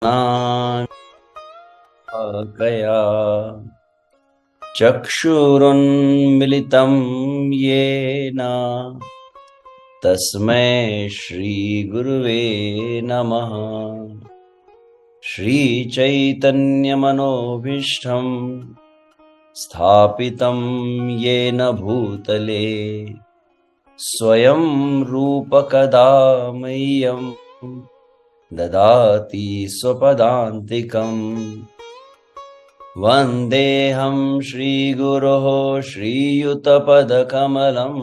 कया चक्षुरुन्मिलितं येन तस्मै श्रीगुरुवे नमः। श्रीचैतन्यमनोभीष्टं स्थापितं येन भूतले स्वयं रूपकदा मह्यं ददाति स्वपदान्तिकम्। वन्देऽहं श्रीगुरोः श्रीयुतपदकमलं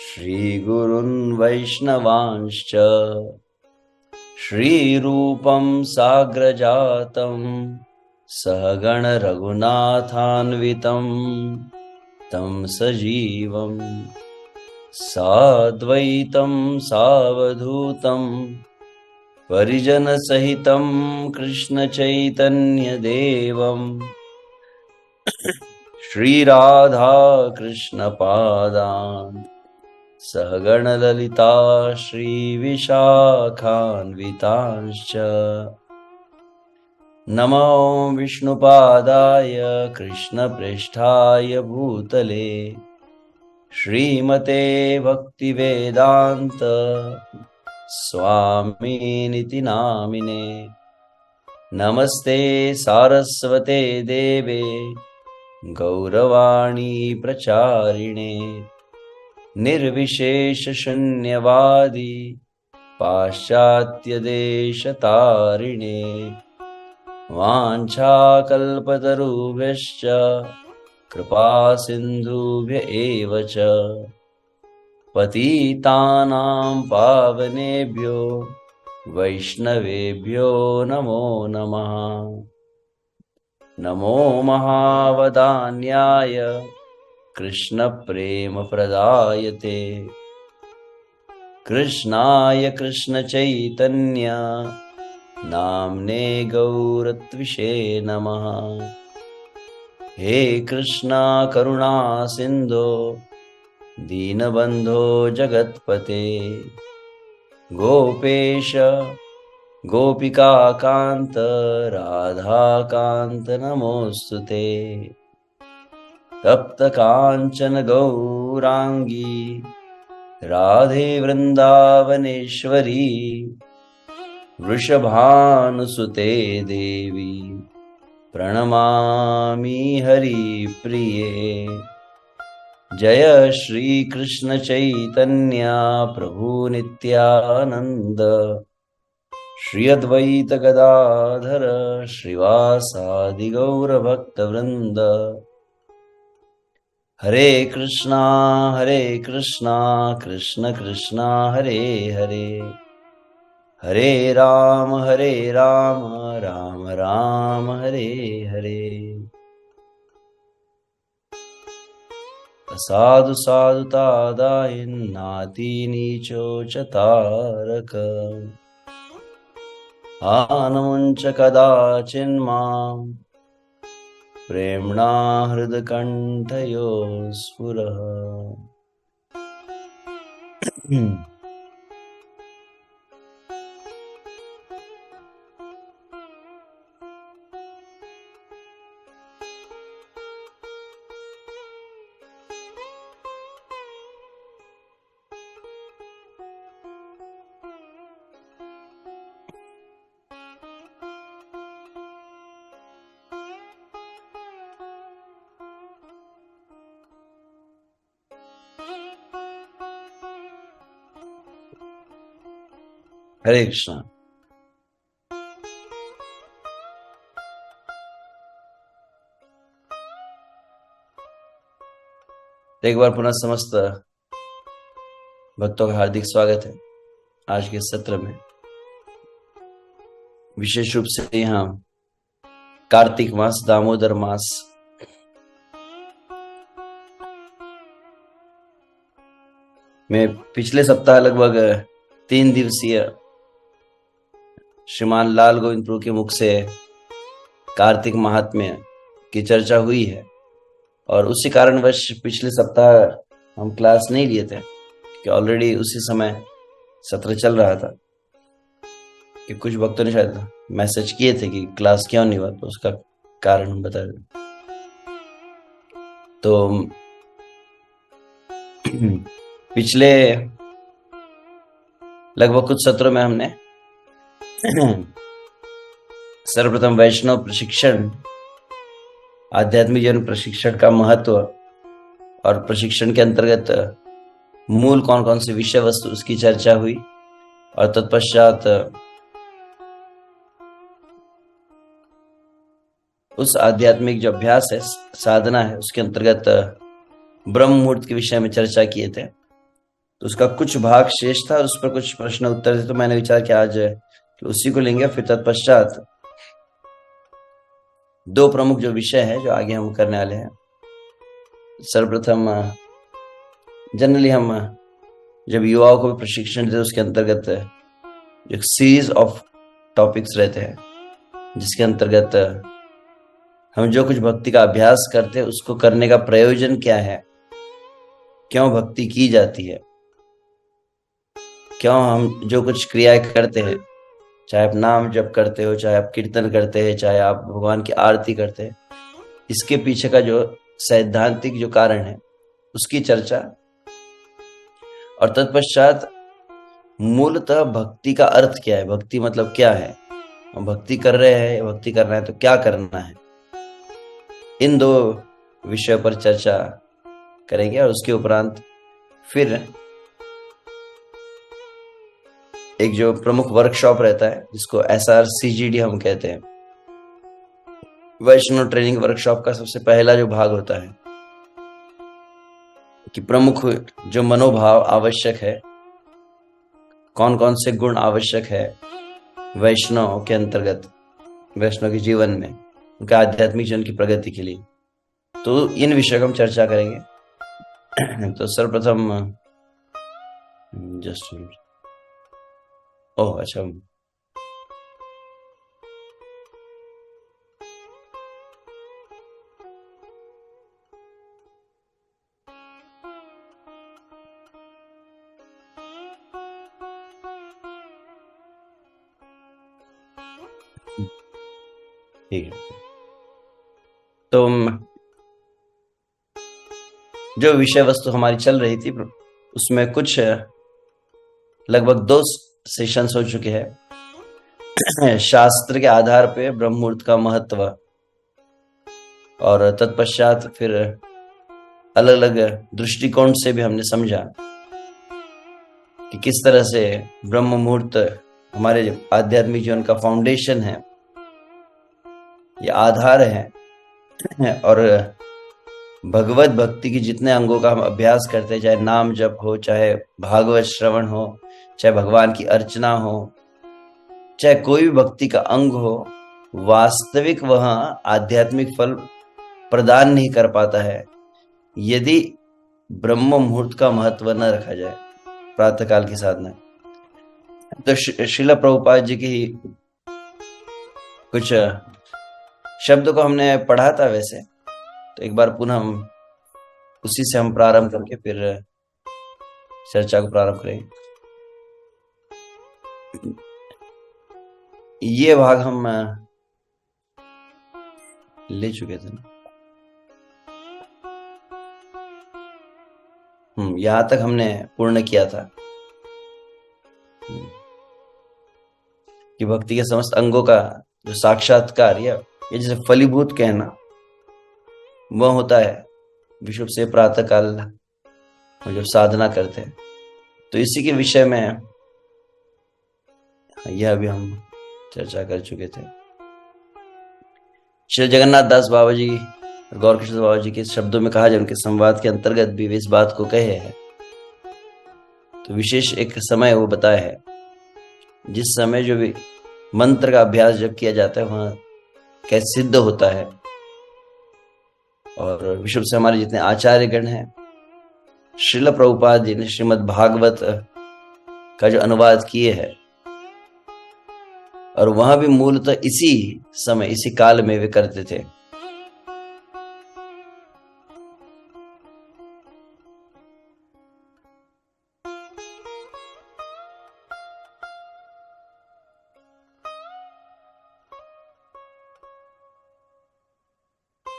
श्रीगुरुन् वैष्णवांश्च श्रीरूपं साग्रजातं सहगण रघुनाथान्वितं तं सजीवं साद्वैतं सावधूतं परिजनसहितं कृष्णचैतन्यदेवं श्रीराधा कृष्णपादान् सहगणललिता श्रीविशाखान्वितांश्च नमो विष्णुपादाय कृष्णप्रेष्ठाय भूतले श्रीमते भक्तिवेदान्त स्वामिनिति नामिने। नमस्ते सारस्वते देवे गौरवाणी प्रचारिणे निर्विशेषशून्यवादी पाश्चात्यदेशतारिणे वाञ्छाकल्पतरुभ्यश्च कृपासिन्धुभ्य एव च पतितानां पावनेभ्यो वैष्णवेभ्यो नमो नमः। नमो महावदान्याय कृष्णप्रेमप्रदायते कृष्णाय कृष्णचैतन्य नाम्ने गौरत्विषे नमः। हे कृष्णा करुणा सिन्धो दीनबन्धो जगत्पते गोपेश गोपिकाकान्त राधाकान्त नमोऽस्तुते। तप्तकाञ्चन गौराङ्गी राधे वृन्दावनेश्वरी वृषभानुसुते देवी प्रणमामि हरिप्रिये। जय श्री कृष्ण चैतन्य प्रभु नित्यानंद श्री अद्वैत गदाधर श्रीवासादि गौर भक्त वृंद। हरे कृष्णा कृष्ण कृष्णा हरे हरे हरे राम राम राम हरे हरे। साधु साधुतादायिन्नाति नीचो च तारक आनमुञ्च कदाचिन्मां प्रेम्णा हृदकण्ठयो स्फुरः। हरे कृष्णा। एक बार पुनः समस्त भक्तों का हार्दिक स्वागत है आज के सत्र में। विशेष रूप से यहाँ कार्तिक मास, दामोदर मास में पिछले सप्ताह लगभग 3 दिवसीय श्रीमान लाल गोविंद प्रभु के मुख से कार्तिक महात्म्य की चर्चा हुई है और उसी कारणवश पिछले सप्ताह हम क्लास नहीं लिए थे कि ऑलरेडी उसी समय सत्र चल रहा था। कि कुछ वक्तों ने शायद मैसेज किए थे कि क्लास क्यों नहीं हुआ, तो उसका कारण हम बता रहे। तो पिछले लगभग कुछ सत्रों में हमने सर्वप्रथम वैष्णव प्रशिक्षण, आध्यात्मिक जीवन प्रशिक्षण का महत्व और प्रशिक्षण के अंतर्गत मूल कौन कौन से विषय वस्तु उसकी चर्चा हुई, और तत्पश्चात उस आध्यात्मिक जो अभ्यास है, साधना है, उसके अंतर्गत ब्रह्म मुहूर्त के विषय में चर्चा किए थे। तो उसका कुछ भाग शेष था, उस पर कुछ प्रश्न उत्तर थे, तो मैंने विचार किया आज उसी को लेंगे। फिर तत्पश्चात दो प्रमुख जो विषय है जो आगे हम करने वाले हैं। सर्वप्रथम जनरली हम जब युवाओं को प्रशिक्षण देते उसके अंतर्गत एक सीरीज ऑफ टॉपिक्स रहते हैं, जिसके अंतर्गत हम जो कुछ भक्ति का अभ्यास करते हैं उसको करने का प्रयोजन क्या है, क्यों भक्ति की जाती है, क्यों हम जो कुछ क्रियाएं करते हैं, चाहे आप नाम जप करते हो, चाहे आप कीर्तन करते हैं, चाहे आप भगवान की आरती करते हैं, इसके पीछे का जो सैद्धांतिक जो कारण है उसकी चर्चा। और तत्पश्चात मूलतः भक्ति का अर्थ क्या है, भक्ति मतलब क्या है, हम भक्ति कर रहे हैं, भक्ति करना है तो क्या करना है, इन दो विषयों पर चर्चा करेंगे। और उसके उपरांत फिर एक जो प्रमुख वर्कशॉप रहता है जिसको SRCGD हम कहते हैं, वैष्णव ट्रेनिंग वर्कशॉप का सबसे पहला जो भाग होता है कि प्रमुख जो मनोभाव आवश्यक है, कौन कौन से गुण आवश्यक है वैष्णव के अंतर्गत, वैष्णव के जीवन में, उनका आध्यात्मिक जीवन की प्रगति के लिए, तो इन विषयों को हम चर्चा करेंगे। तो सर्वप्रथम जस्ट ओह अच्छा, ठीक है। तो जो विषय वस्तु हमारी चल रही थी उसमें कुछ लगभग 2 सेशंस हो चुके हैं। शास्त्र के आधार पे ब्रह्म मुहूर्त का महत्व, और तत्पश्चात फिर अलग अलग दृष्टिकोण से भी हमने समझा कि किस तरह से ब्रह्म मुहूर्त हमारे आध्यात्मिक जीवन का फाउंडेशन है, ये आधार है। और भगवत भक्ति की जितने अंगों का हम अभ्यास करते हैं, चाहे नाम जप हो, चाहे भागवत श्रवण हो, चाहे भगवान की अर्चना हो, चाहे कोई भी भक्ति का अंग हो, वास्तविक वह आध्यात्मिक फल प्रदान नहीं कर पाता है यदि ब्रह्म मुहूर्त का महत्व न रखा जाए, प्रातःकाल की साधना। तो श्रील प्रभुपाद जी की कुछ शब्द को हमने पढ़ा था वैसे, तो एक बार पुनः हम उसी से हम प्रारंभ करके फिर चर्चा को प्रारंभ करेंगे। ये भाग हम ले चुके थे ना, यहां तक हमने पूर्ण किया था कि भक्ति के समस्त अंगों का जो साक्षात्कार या ये जैसे फलीभूत कहना वह होता है विशुभ से प्रातःकाल जब साधना करते हैं। तो इसी के विषय में यह भी हम चर्चा कर चुके थे। श्री जगन्नाथ दास बाबा जी, गौरकृष्ण बाबा जी के शब्दों में कहा जाए, उनके संवाद के अंतर्गत भी वे इस बात को कहे हैं। तो विशेष एक समय वो बताया है जिस समय जो भी मंत्र का अभ्यास जब किया जाता है वहां कैसे सिद्ध होता है। और विश्व से हमारे जितने आचार्यगण हैं, श्रील प्रभुपाद जी ने श्रीमद् भागवत का जो अनुवाद किए हैं, और वहां भी मूलतः इसी समय इसी काल में वे करते थे।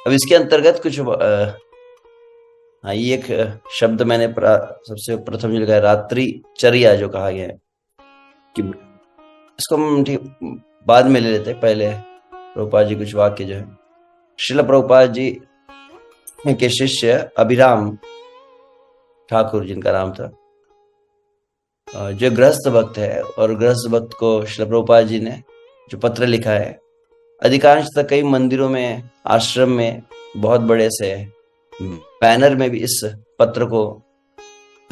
अब इसके अंतर्गत कुछ हाँ, ये एक शब्द मैंने सबसे प्रथम जो लिखा है, रात्रिचर्या जो कहा गया है, कि इसको हम ठीक बाद में ले लेते हैं। पहले प्रभुपाद जी कुछ वाक्य जो है, श्रील प्रभुपाद जी के शिष्य अभिराम ठाकुर जिनका नाम था, जो गृहस्थ भक्त है, और गृहस्थ भक्त को श्रील प्रभुपाद जी ने जो पत्र लिखा है, अधिकांशतः कई मंदिरों में, आश्रम में बहुत बड़े से बैनर में भी इस पत्र को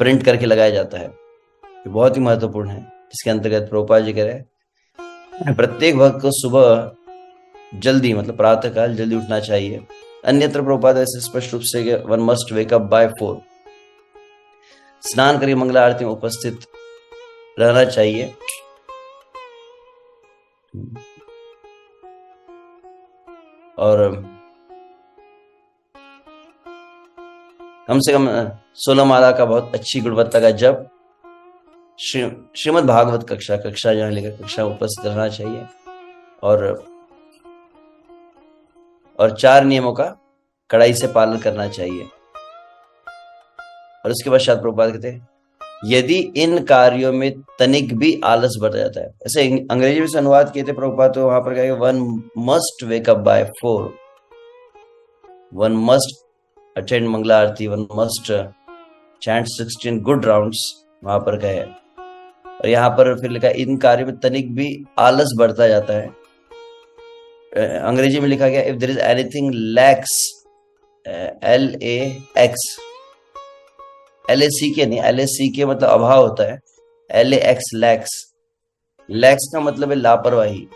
प्रिंट करके लगाया जाता है। ये बहुत ही महत्वपूर्ण है। इसके अंतर्गत प्रभुपाद जी कह रहे हैं, प्रत्येक भक्त को सुबह जल्दी, मतलब प्रातः काल जल्दी उठना चाहिए। अन्यत्र प्रभुपाद ऐसे स्पष्ट रूप से, one must wake up by 4, स्नान करके मंगला आरती में उपस्थित रहना चाहिए। और कम से कम 16 माला का बहुत अच्छी गुणवत्ता का जप, श्रीमद् भागवत कक्षा जहाँ लेकर कक्षा उपस्थित रहना चाहिए, और 4 नियमों का कड़ाई से पालन करना चाहिए। और उसके पश्चात प्रभुपाद कहते हैं, यदि इन कार्यों में तनिक भी आलस बढ़ जाता है, ऐसे अंग्रेजी में से अनुवाद किए थे प्रभुपाद, तो वहां पर कहा, one must wake up by 4, one must attend Mangala Aarti, one must chant 16 good rounds, वहां पर कहे। और यहाँ पर फिर लिखा, इन कार्यों में तनिक भी आलस बढ़ता जाता है। अंग्रेजी में लिखा गया, if there is anything lax, LAX, LACK नहीं, LACK मतलब अभाव होता है, LAX लैक्स, लैक्स का मतलब है लापरवाही।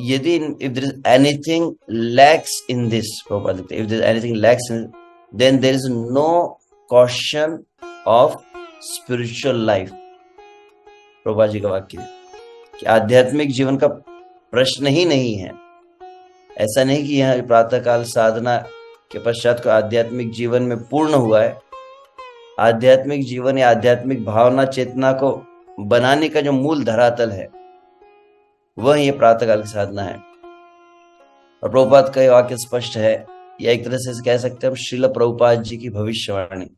यदि if there is anything lacks in this, Prabhupada लिखते हैं, if there is anything lacks in, then there is no caution of spiritual life। Prabhupada ji का वाक्य है कि आध्यात्मिक जीवन का प्रश्न ही नहीं है। ऐसा नहीं कि यह प्रातःकाल साधना के पश्चात को आध्यात्मिक जीवन में पूर्ण हुआ है। आध्यात्मिक जीवन या आध्यात्मिक भावना चेतना को बनाने का जो मूल धरातल है, वह ये प्रातःकाल की साधना है। और प्रभुपाद का वाक्य स्पष्ट है, या एक तरह से कह सकते हैं हम, श्रील प्रभुपाद जी की भविष्यवाणी,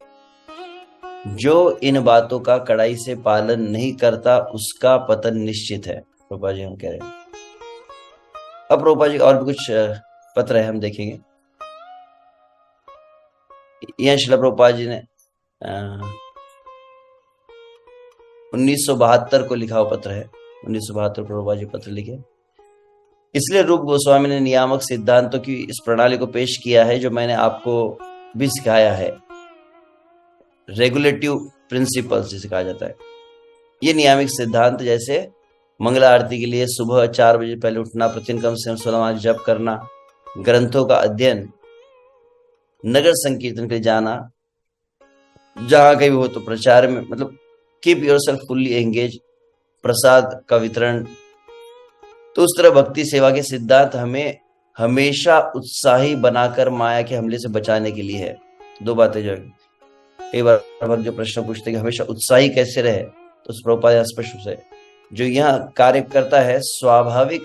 जो इन बातों का कड़ाई से पालन नहीं करता उसका पतन निश्चित है। प्रभुपाद जी हम कह रहे हैं। अब प्रभुपाद जी और भी कुछ पत्र है, हम देखेंगे। यह श्रील प्रभुपाद जी ने 1972 को लिखा हुआ पत्र है। 1972 प्रभुपाद जी पत्र लिखे। इसलिए रूप गोस्वामी ने नियामक सिद्धांतों की इस प्रणाली को पेश किया है, जो मैंने आपको भी सिखाया है। रेगुलेटिव प्रिंसिपल्स जिसे कहा जाता है। ये नियामक सिद्धांत जैसे मंगला आरती के लिए सुबह 4 बजे पहले उठना, प्रतिदिन कम से कम 16 माला जप करना, ग्रंथों का अध्ययन, नगर संकीर्तन के लिए जाना, जहां कहीं हो तो प्रचार में, मतलब कीप योरसेल्फ फुल्ली एंगेज, प्रसाद का वितरण। तो उस तरह भक्ति सेवा के सिद्धांत हमें हमेशा उत्साही बनाकर माया के हमले से बचाने के लिए है। 2 बातें जो है, कई बार भक्त जो प्रश्न पूछते हैं कि हमेशा उत्साही कैसे रहे, तो उस प्रभुपाद स्पष्ट रूप से जो यहाँ कार्य करता है, स्वाभाविक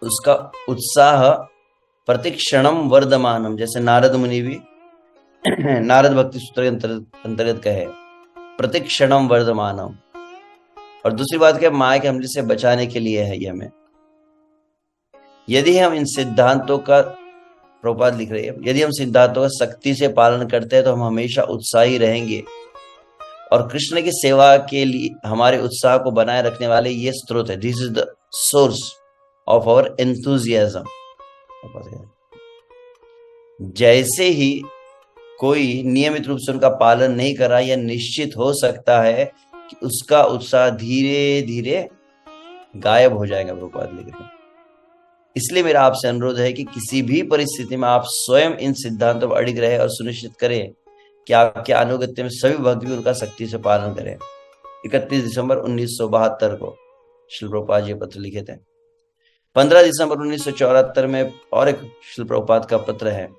उसका उत्साह प्रतिक्षणम वर्धमानम, जैसे नारद मुनि भी नारद भक्ति सूत्र के अंतर्गत कहे, प्रतिक्षणम वर्धमानम। और दूसरी बात क्या, माया के हमले से बचाने के लिए है ये हमें। यदि हम इन सिद्धांतों का, प्रभुपाद लिख रहे हैं, यदि हम सिद्धांतों का सख्ती से पालन करते हैं तो हम हमेशा उत्साही रहेंगे। और कृष्ण की सेवा के लिए हमारे उत्साह को बनाए रखने वाले ये स्रोत है। This is the source of our enthusiasm. जैसे ही कोई नियमित रूप से उनका पालन नहीं कर रहा, यह निश्चित हो सकता है कि उसका उत्साह धीरे धीरे गायब हो जाएगा। प्रभुपाद लिख रहे हैं। इसलिए मेरा आपसे अनुरोध है कि किसी भी परिस्थिति में आप स्वयं इन सिद्धांतों पर अड़िग रहे और सुनिश्चित करें कि आपके अनुगत्य में सभी भक्त भी उनका सख्ती से पालन करें। 31 दिसंबर 1972 को श्रील प्रभुपाद जी पत्र लिखे थे। 15 दिसंबर 1974 में और एक श्रील प्रभुपाद का पत्र है।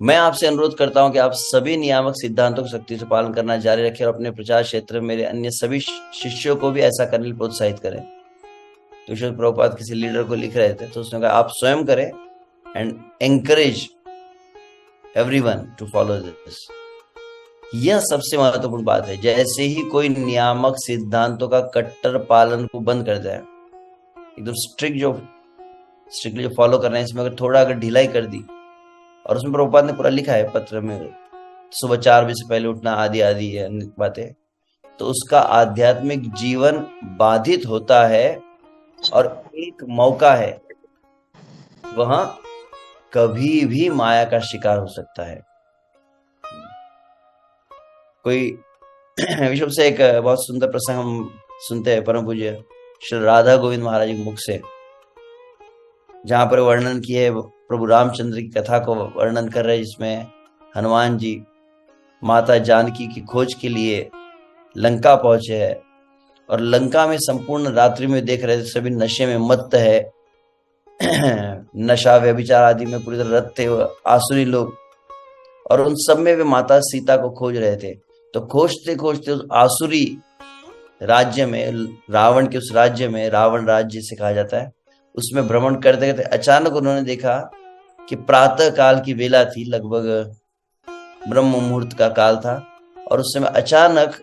मैं आपसे अनुरोध करता हूं कि आप सभी नियामक सिद्धांतों को सख्ती से पालन करना जारी रखें और अपने प्रचार क्षेत्र में मेरे अन्य सभी शिष्यों को भी ऐसा करने के लिए प्रोत्साहित करें। तो विश्व प्रभुपाद किसी लीडर को लिख रहे थे, तो उसने कहा आप स्वयं करें and encourage everyone to follow this. यह सबसे महत्वपूर्ण बात है। जैसे ही कोई नियामक सिद्धांतों का कट्टर पालन को बंद कर जाए, एकदम स्ट्रिक्टली जो फॉलो कर रहे हैं, इसमें अगर थोड़ा अगर ढिलाई कर दी, और उसमें प्रभुपाद ने पूरा लिखा है पत्र में, सुबह 4 बजे से पहले उठना आदि आदि बातें, तो उसका आध्यात्मिक जीवन बाधित होता है। और एक मौका है, वह कभी भी माया का शिकार हो सकता है। कोई विश्व से एक बहुत सुंदर प्रसंग हम सुनते हैं परम पूज्य श्री राधा गोविंद महाराज के मुख से, जहां पर वर्णन किए प्रभु रामचंद्र की कथा को वर्णन कर रहे हैं, जिसमें हनुमान जी माता जानकी की खोज के लिए लंका पहुंचे हैं, और लंका में संपूर्ण रात्रि में देख रहे थे सभी नशे में मत्त है, नशा व्यभिचार आदि में पूरी तरह रत थे आसुरी लोग, और उन सब में वे माता सीता को खोज रहे थे। तो खोजते खोजते उस आसुरी राज्य में, रावण के उस राज्य में, रावण राज्य से कहा जाता है, उसमें भ्रमण करते करते अचानक उन्होंने देखा कि प्रातः काल की वेला थी, लगभग ब्रह्म मुहूर्त का काल था, और उस समय अचानक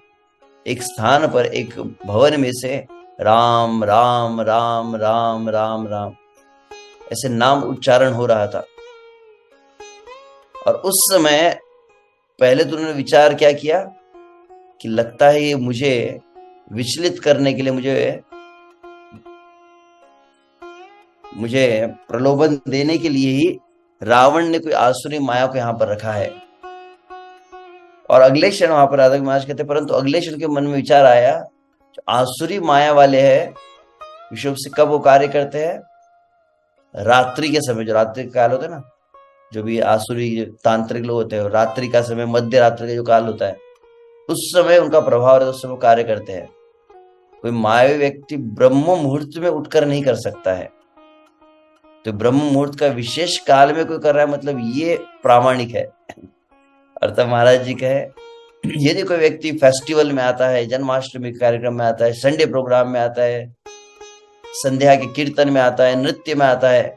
एक स्थान पर एक भवन में से राम राम राम राम राम राम ऐसे नाम उच्चारण हो रहा था। और उस समय पहले तो उन्होंने विचार क्या किया कि लगता है ये मुझे विचलित करने के लिए, मुझे प्रलोभन देने के लिए ही रावण ने कोई आसुरी माया को यहां पर रखा है। और अगले क्षण वहां पर राधा महाराज कहते, परंतु अगले क्षण के मन में विचार आया, जो आसुरी माया वाले हैं विश्व से कब वो कार्य करते हैं? रात्रि के समय, जो रात्रि का काल होता है ना, जो भी आसुरी तांत्रिक लोग होते हैं, रात्रि का समय, मध्य रात्रि का जो काल होता है, उस समय उनका प्रभाव रहता है, उस समय कार्य करते हैं। कोई मायावी व्यक्ति ब्रह्म मुहूर्त में उठकर नहीं कर सकता है। तो ब्रह्म मुहूर्त का विशेष काल में कोई कर रहा है, मतलब ये प्रामाणिक है। अर्थात महाराज जी कहे, यदि कोई व्यक्ति फेस्टिवल में आता है, जन्माष्टमी कार्यक्रम में आता है, संडे प्रोग्राम में आता है, संध्या के कीर्तन में आता है, नृत्य में आता है,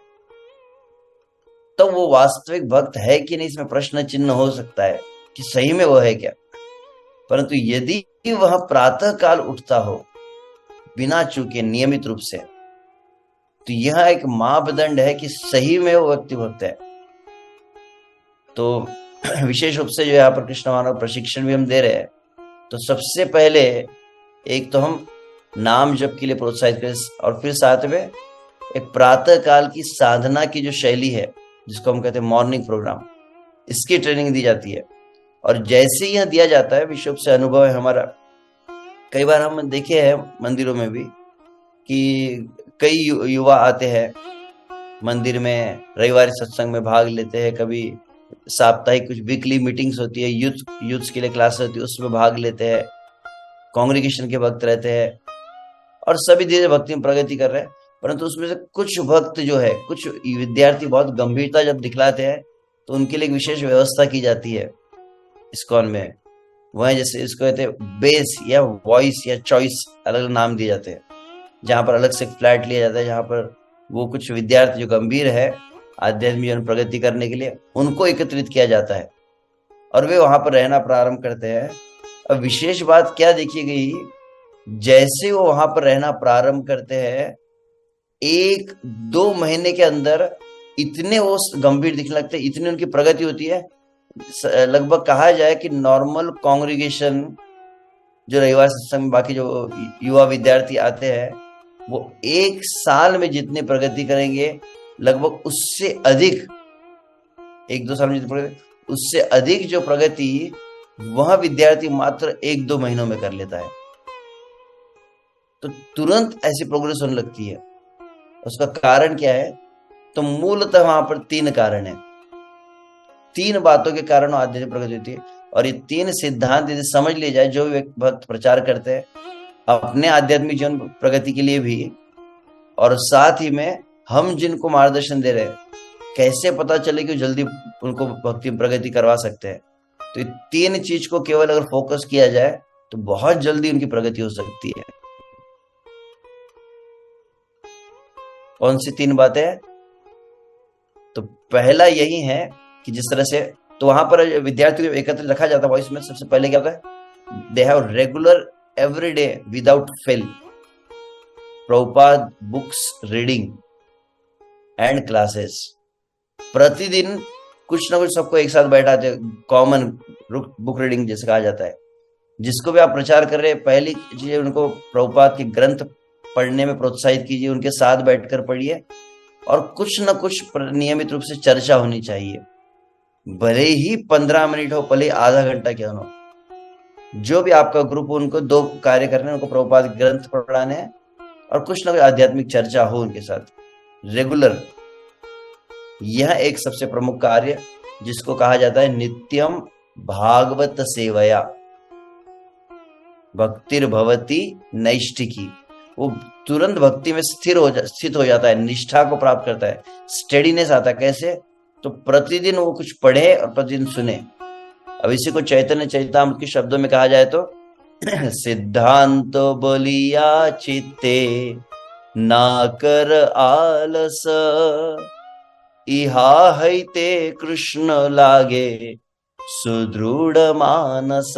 तो वो वास्तविक भक्त है कि नहीं, इसमें प्रश्न चिन्ह हो सकता है कि सही में वो है क्या। परंतु यदि वह प्रातः काल उठता हो बिना चूके नियमित रूप से, तो यह एक मापदंड है कि सही में वो व्यक्ति भक्त है। तो विशेष रूप से जो यहाँ पर कृष्ण मानव प्रशिक्षण भी हम दे रहे हैं, तो सबसे पहले एक तो हम नाम जप के लिए प्रोत्साहित करें, और फिर साथ में एक प्रातः काल की साधना की जो शैली है, जिसको हम कहते हैं मॉर्निंग प्रोग्राम, इसकी ट्रेनिंग दी जाती है। और जैसे ही यह दिया जाता है, विश्व से अनुभव है हमारा, कई बार हम देखे हैं मंदिरों में भी कि कई युवा आते हैं मंदिर में, रविवारी सत्संग में भाग लेते हैं, कभी साप्ताहिक कुछ वीकली मीटिंग्स होती है, यूथ्स के लिए क्लास होती है, उसमें भाग लेते हैं, कांग्रेगेशन के भक्त रहते हैं, और सभी धीरे भक्ति में प्रगति कर रहे हैं। परंतु उसमें से कुछ भक्त जो है, कुछ विद्यार्थी बहुत गंभीरता जब दिखलाते हैं, तो उनके लिए एक विशेष व्यवस्था की जाती है इस्कॉन में। वह जैसे इसको कहते हैं बेस या वॉइस या चॉइस, अलग अलग नाम दिए जाते हैं, जहाँ पर अलग से फ्लैट लिया जाता है, जहाँ पर वो कुछ विद्यार्थी जो गंभीर है आध्यात्मिक जीवन प्रगति करने के लिए, उनको एकत्रित किया जाता है, और वे वहां पर रहना प्रारंभ करते हैं। अब विशेष बात क्या देखी गई, जैसे वो वहां पर रहना प्रारंभ करते हैं, 1-2 महीने के अंदर इतने वो गंभीर दिखने लगते हैं, इतनी उनकी प्रगति होती है, लगभग कहा जाए कि नॉर्मल कांग्रेगेशन जो रविवार सत्संग में बाकी जो युवा विद्यार्थी आते हैं, वो 1 साल में जितनी प्रगति करेंगे, लगभग उससे अधिक, 1-2 साल में जितनी प्रगति, उससे अधिक जो प्रगति वह विद्यार्थी मात्र 1-2 महीनों में कर लेता है। तो तुरंत ऐसी प्रोग्रेस होने लगती है। उसका कारण क्या है? तो मूलतः वहां पर 3 कारण है, 3 बातों के कारण आध्यात्मिक प्रगति होती है। और ये 3 सिद्धांत यदि समझ लिए जाए, जो भक्त प्रचार करते हैं अपने आध्यात्मिक जीवन प्रगति के लिए भी, और साथ ही में हम जिनको मार्गदर्शन दे रहे हैं, कैसे पता चले कि जल्दी उनको भक्ति प्रगति करवा सकते हैं। तो ये 3 चीज को केवल अगर फोकस किया जाए, तो बहुत जल्दी उनकी प्रगति हो सकती है। कौन सी 3 बातें हैं? तो पहला यही है कि जिस तरह से, तो वहां पर विद्यार्थियों को एकत्र रखा जाता है, इसमें सबसे पहले क्या होता है? They have regular every day without fail Prabhupada books reading and classes. प्रतिदिन कुछ ना कुछ सबको एक साथ बैठाते, कॉमन बुक रीडिंग जैसे कहा जाता है। जिसको भी आप प्रचार कर रहे हैं, पहली चीज उनको प्रभुपाद के ग्रंथ पढ़ने में प्रोत्साहित कीजिए, उनके साथ बैठकर पढ़िए, और कुछ न कुछ नियमित रूप से चर्चा होनी चाहिए। भले ही 15 मिनट हो, भले ही आधा घंटा क्यों हो, जो भी आपका ग्रुप, उनको 2 कार्य करने, उनको प्रभुपाद के ग्रंथ पढ़ाने हैं और कुछ ना कुछ आध्यात्मिक चर्चा हो उनके साथ रेगुलर। यह एक सबसे प्रमुख कार्य जिसको कहा जाता है नित्यम भागवत सेवया भक्तिर्भवति नैष्ठिकी। वो तुरंत भक्ति में स्थित हो जाता है, निष्ठा को प्राप्त करता है, स्टेडीनेस आता है। कैसे? तो प्रतिदिन वो कुछ पढ़े और प्रतिदिन सुने। अब इसी को चैतन्य चरितामृत के शब्दों में कहा जाए तो सिद्धांत बोलिया चित्ते ना कर आलस, इहा हैते कृष्ण लागे सुदृढ़ मानस।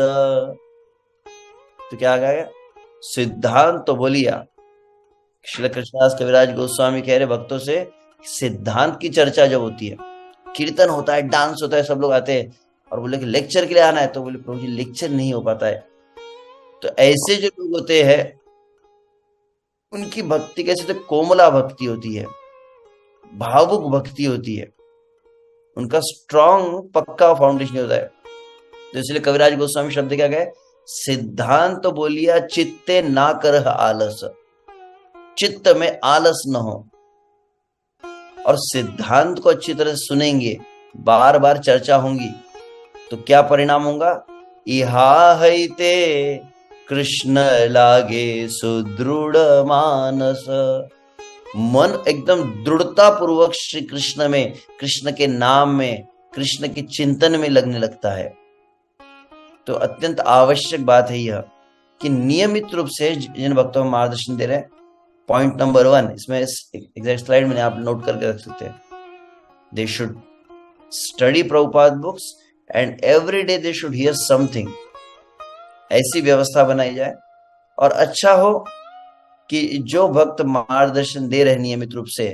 तो क्या कहा? सिद्धांत तो बोलिया। श्री कृष्णदास कविराज गोस्वामी कह रहे भक्तों से, सिद्धांत की चर्चा जब होती है, कीर्तन होता है, डांस होता है, सब लोग आते हैं और बोले कि लेक्चर के लिए आना है, तो बोले प्रभु जी लेक्चर नहीं हो पाता है। तो ऐसे जो लोग होते हैं उनकी भक्ति कैसे? तो कोमला भक्ति होती है, भावुक भक्ति होती है, उनका स्ट्रॉन्ग पक्का फाउंडेशन होता है। तो इसलिए कविराज गोस्वामी शब्द क्या गए? सिद्धांत तो बोलिया चित्ते ना कर आलस, चित्त में आलस न हो, और सिद्धांत को अच्छी तरह सुनेंगे, बार बार चर्चा होंगी, तो क्या परिणाम होगा? इहा हैते कृष्ण लागे सुदृढ़ मानस। मन एकदम दृढ़ता पूर्वक श्री कृष्ण में, कृष्ण के नाम में, कृष्ण के चिंतन में लगने लगता है। तो अत्यंत आवश्यक बात है यह कि नियमित रूप से जिन भक्तों को मार्गदर्शन दे रहे हैं, पॉइंट नंबर 1, इसमें एग्जैक्ट स्लाइड में आप नोट करके रख सकते हैं, they should study Prabhupada books and every day they should hear something. ऐसी व्यवस्था बनाई जाए। और अच्छा हो कि जो भक्त मार्गदर्शन दे रहे नियमित रूप से,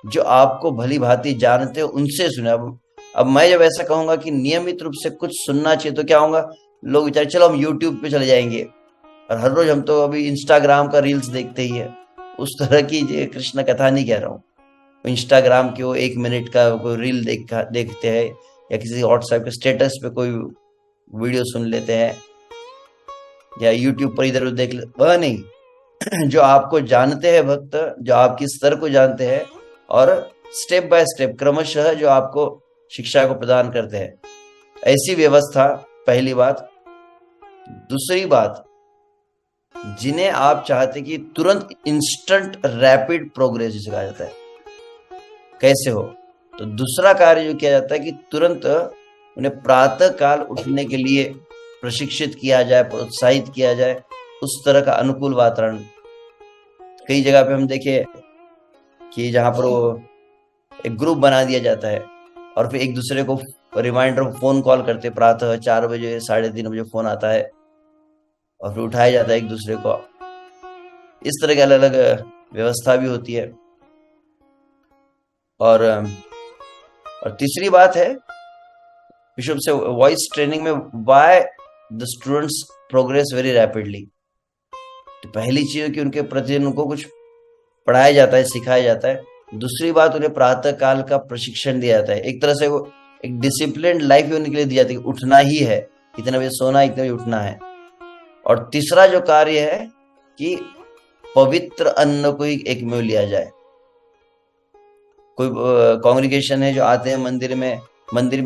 जो आपको भली भांति जानते हो, उनसे सुने। अब मैं जब ऐसा कहूंगा कि नियमित रूप से कुछ सुनना चाहिए, तो क्या होगा? लोग विचार चलो हम यूट्यूब पे चले जाएंगे, और हर रोज हम तो अभी इंस्टाग्राम का रील्स देखते ही है। उस तरह की कृष्ण कथा नहीं कह रहा हूँ। इंस्टाग्राम के वो 1 मिनट का कोई रील देखते हैं, या किसी व्हाट्सएप के स्टेटस पे कोई वीडियो सुन लेते हैं, या यूट्यूब पर इधर उधर देख ले, वह नहीं। जो आपको जानते हैं भक्त, जो आपकी स्तर को जानते हैं, और स्टेप बाय स्टेप क्रमशः जो आपको शिक्षा को प्रदान करते हैं, ऐसी व्यवस्था पहली बात। दूसरी बात, जिन्हें आप चाहते कि तुरंत इंस्टेंट रैपिड प्रोग्रेस जिसे कहा जाता है, कैसे हो? तो दूसरा कार्य जो किया जाता है कि तुरंत उन्हें प्रातः काल उठने के लिए प्रशिक्षित किया जाए, प्रोत्साहित किया जाए, उस तरह का अनुकूल वातावरण। कई जगह पे हम देखे कि जहां पर वो एक ग्रुप बना दिया जाता है और फिर एक दूसरे को रिमाइंडर फोन कॉल करते, प्रातः 4 बजे 3:30 बजे फोन आता है और फिर उठाया जाता है एक दूसरे को। इस तरह की अलग अलग व्यवस्था भी होती है। और तीसरी बात है विशुभ से वॉइस ट्रेनिंग में, why the students progress very rapidly. तो पहली चीज कि उनके प्रतिदिन उनको कुछ पढ़ाया जाता है, सिखाया जाता है। दूसरी बात, उन्हें प्रातः काल का प्रशिक्षण दिया जाता है। एक तरह से वो एक डिसिप्लिन्ड लाइफ उनके लिए दी जाती है, उठना ही है, इतने बजे सोना, इतने बजे उठना है। और तीसरा जो कार्य है कि पवित्र अन्न को ही एक में लिया जाए। कोई कांग्रेगेशन है जो आते हैं मंदिर में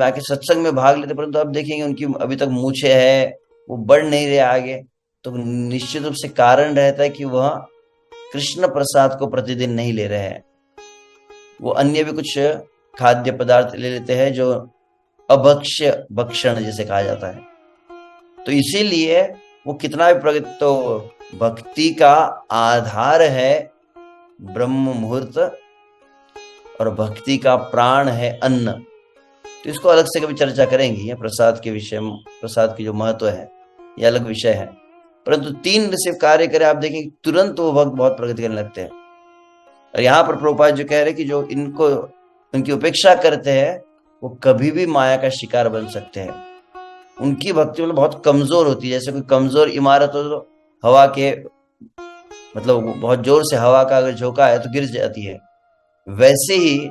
आके सत्संग में भाग लेते, परंतु आप देखेंगे उनकी अभी तक मूछें है, वो बढ़ नहीं रहे आगे। तो निश्चित रूप से कारण रहता है कि वह कृष्ण प्रसाद को प्रतिदिन नहीं ले रहे हैं, वो अन्य भी कुछ खाद्य पदार्थ ले लेते हैं जो अभक्ष्य भक्षण जिसे कहा जाता है। तो इसीलिए वो कितना भी प्रगति, तो भक्ति का आधार है ब्रह्म मुहूर्त और भक्ति का प्राण है अन्न। तो इसको अलग से कभी चर्चा करेंगे, ये प्रसाद के विषय में, प्रसाद की जो महत्व है ये अलग विषय है। परंतु 3 सिर्फ कार्य करे, आप देखेंगे तुरंत वो भक्त बहुत प्रगति करने लगते हैं। और यहाँ पर प्रभुपाद जो कह रहे कि जो इनको उनकी उपेक्षा करते हैं वो कभी भी माया का शिकार बन सकते हैं। उनकी भक्ति मतलब बहुत कमजोर होती है। जैसे कोई कमजोर इमारत हो तो हवा के मतलब बहुत जोर से हवा का अगर झोंका है तो गिर जाती है, वैसे ही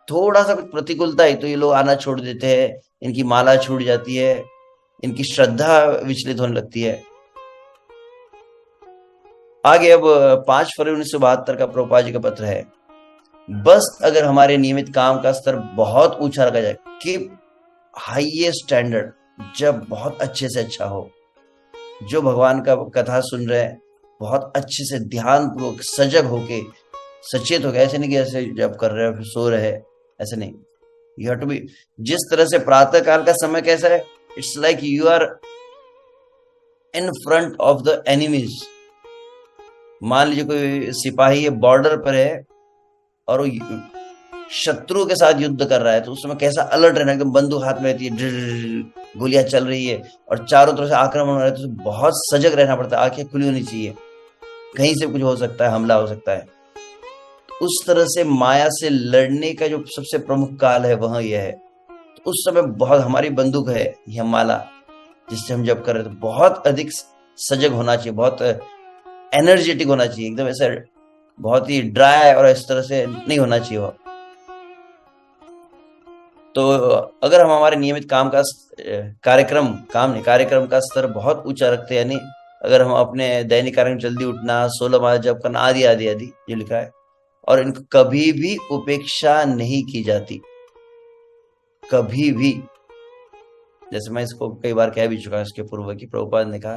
थोड़ा सा कुछ प्रतिकूलता है तो ये लोग आना छोड़ देते हैं, इनकी माला छूट जाती है, इनकी श्रद्धा विचलित होने लगती है। आगे अब 5 फरवरी 1972 का प्रभुपाद जी का पत्र है। बस अगर हमारे नियमित काम का स्तर बहुत ऊंचा रखा जाए कि हाईएस्ट स्टैंडर्ड, जब बहुत अच्छे से अच्छा हो, जो भगवान का कथा सुन रहे हैं बहुत अच्छे से ध्यान पूर्वक सजग होके सचेत हो गए, ऐसे नहीं कि ऐसे जब कर रहे हो फिर सो रहे, ऐसे नहीं। यू हैव टू बी, जिस तरह से प्रातः काल का समय कैसा है, it's like you are in front of the enemies. मान लीजिए कोई सिपाही है, बॉर्डर पर है और वो शत्रु के साथ युद्ध कर रहा है, तो उस समय कैसा अलर्ट रहना, एकदम बंदूक हाथ में रहती है, गोलियां चल रही है और चारों तरफ से आक्रमण हो रहा है, तो बहुत सजग रहना पड़ता है, आंखें खुली होनी चाहिए, कहीं से कुछ हो सकता है, हमला हो सकता है। उस तरह से माया से लड़ने का जो सबसे प्रमुख काल है वह यह है। तो उस समय बहुत हमारी बंदूक है यह माला, जिससे हम जब कर रहे तो बहुत अधिक सजग होना चाहिए, बहुत एनर्जेटिक होना चाहिए, एकदम ऐसा बहुत ही ड्राई और इस तरह से नहीं होना चाहिए वह। तो अगर हम हमारे नियमित काम का कार्यक्रम का स्तर बहुत ऊंचा रखते हैं, यानी अगर हम अपने दैनिक कार्य में जल्दी उठना, 16 माला जप करना आदि आदि आदि जो लिखा है, और इनको कभी भी उपेक्षा नहीं की जाती, कभी भी। जैसे मैं इसको कई बार कह भी चुका हूं इसके पूर्व की, प्रभुपाद ने कहा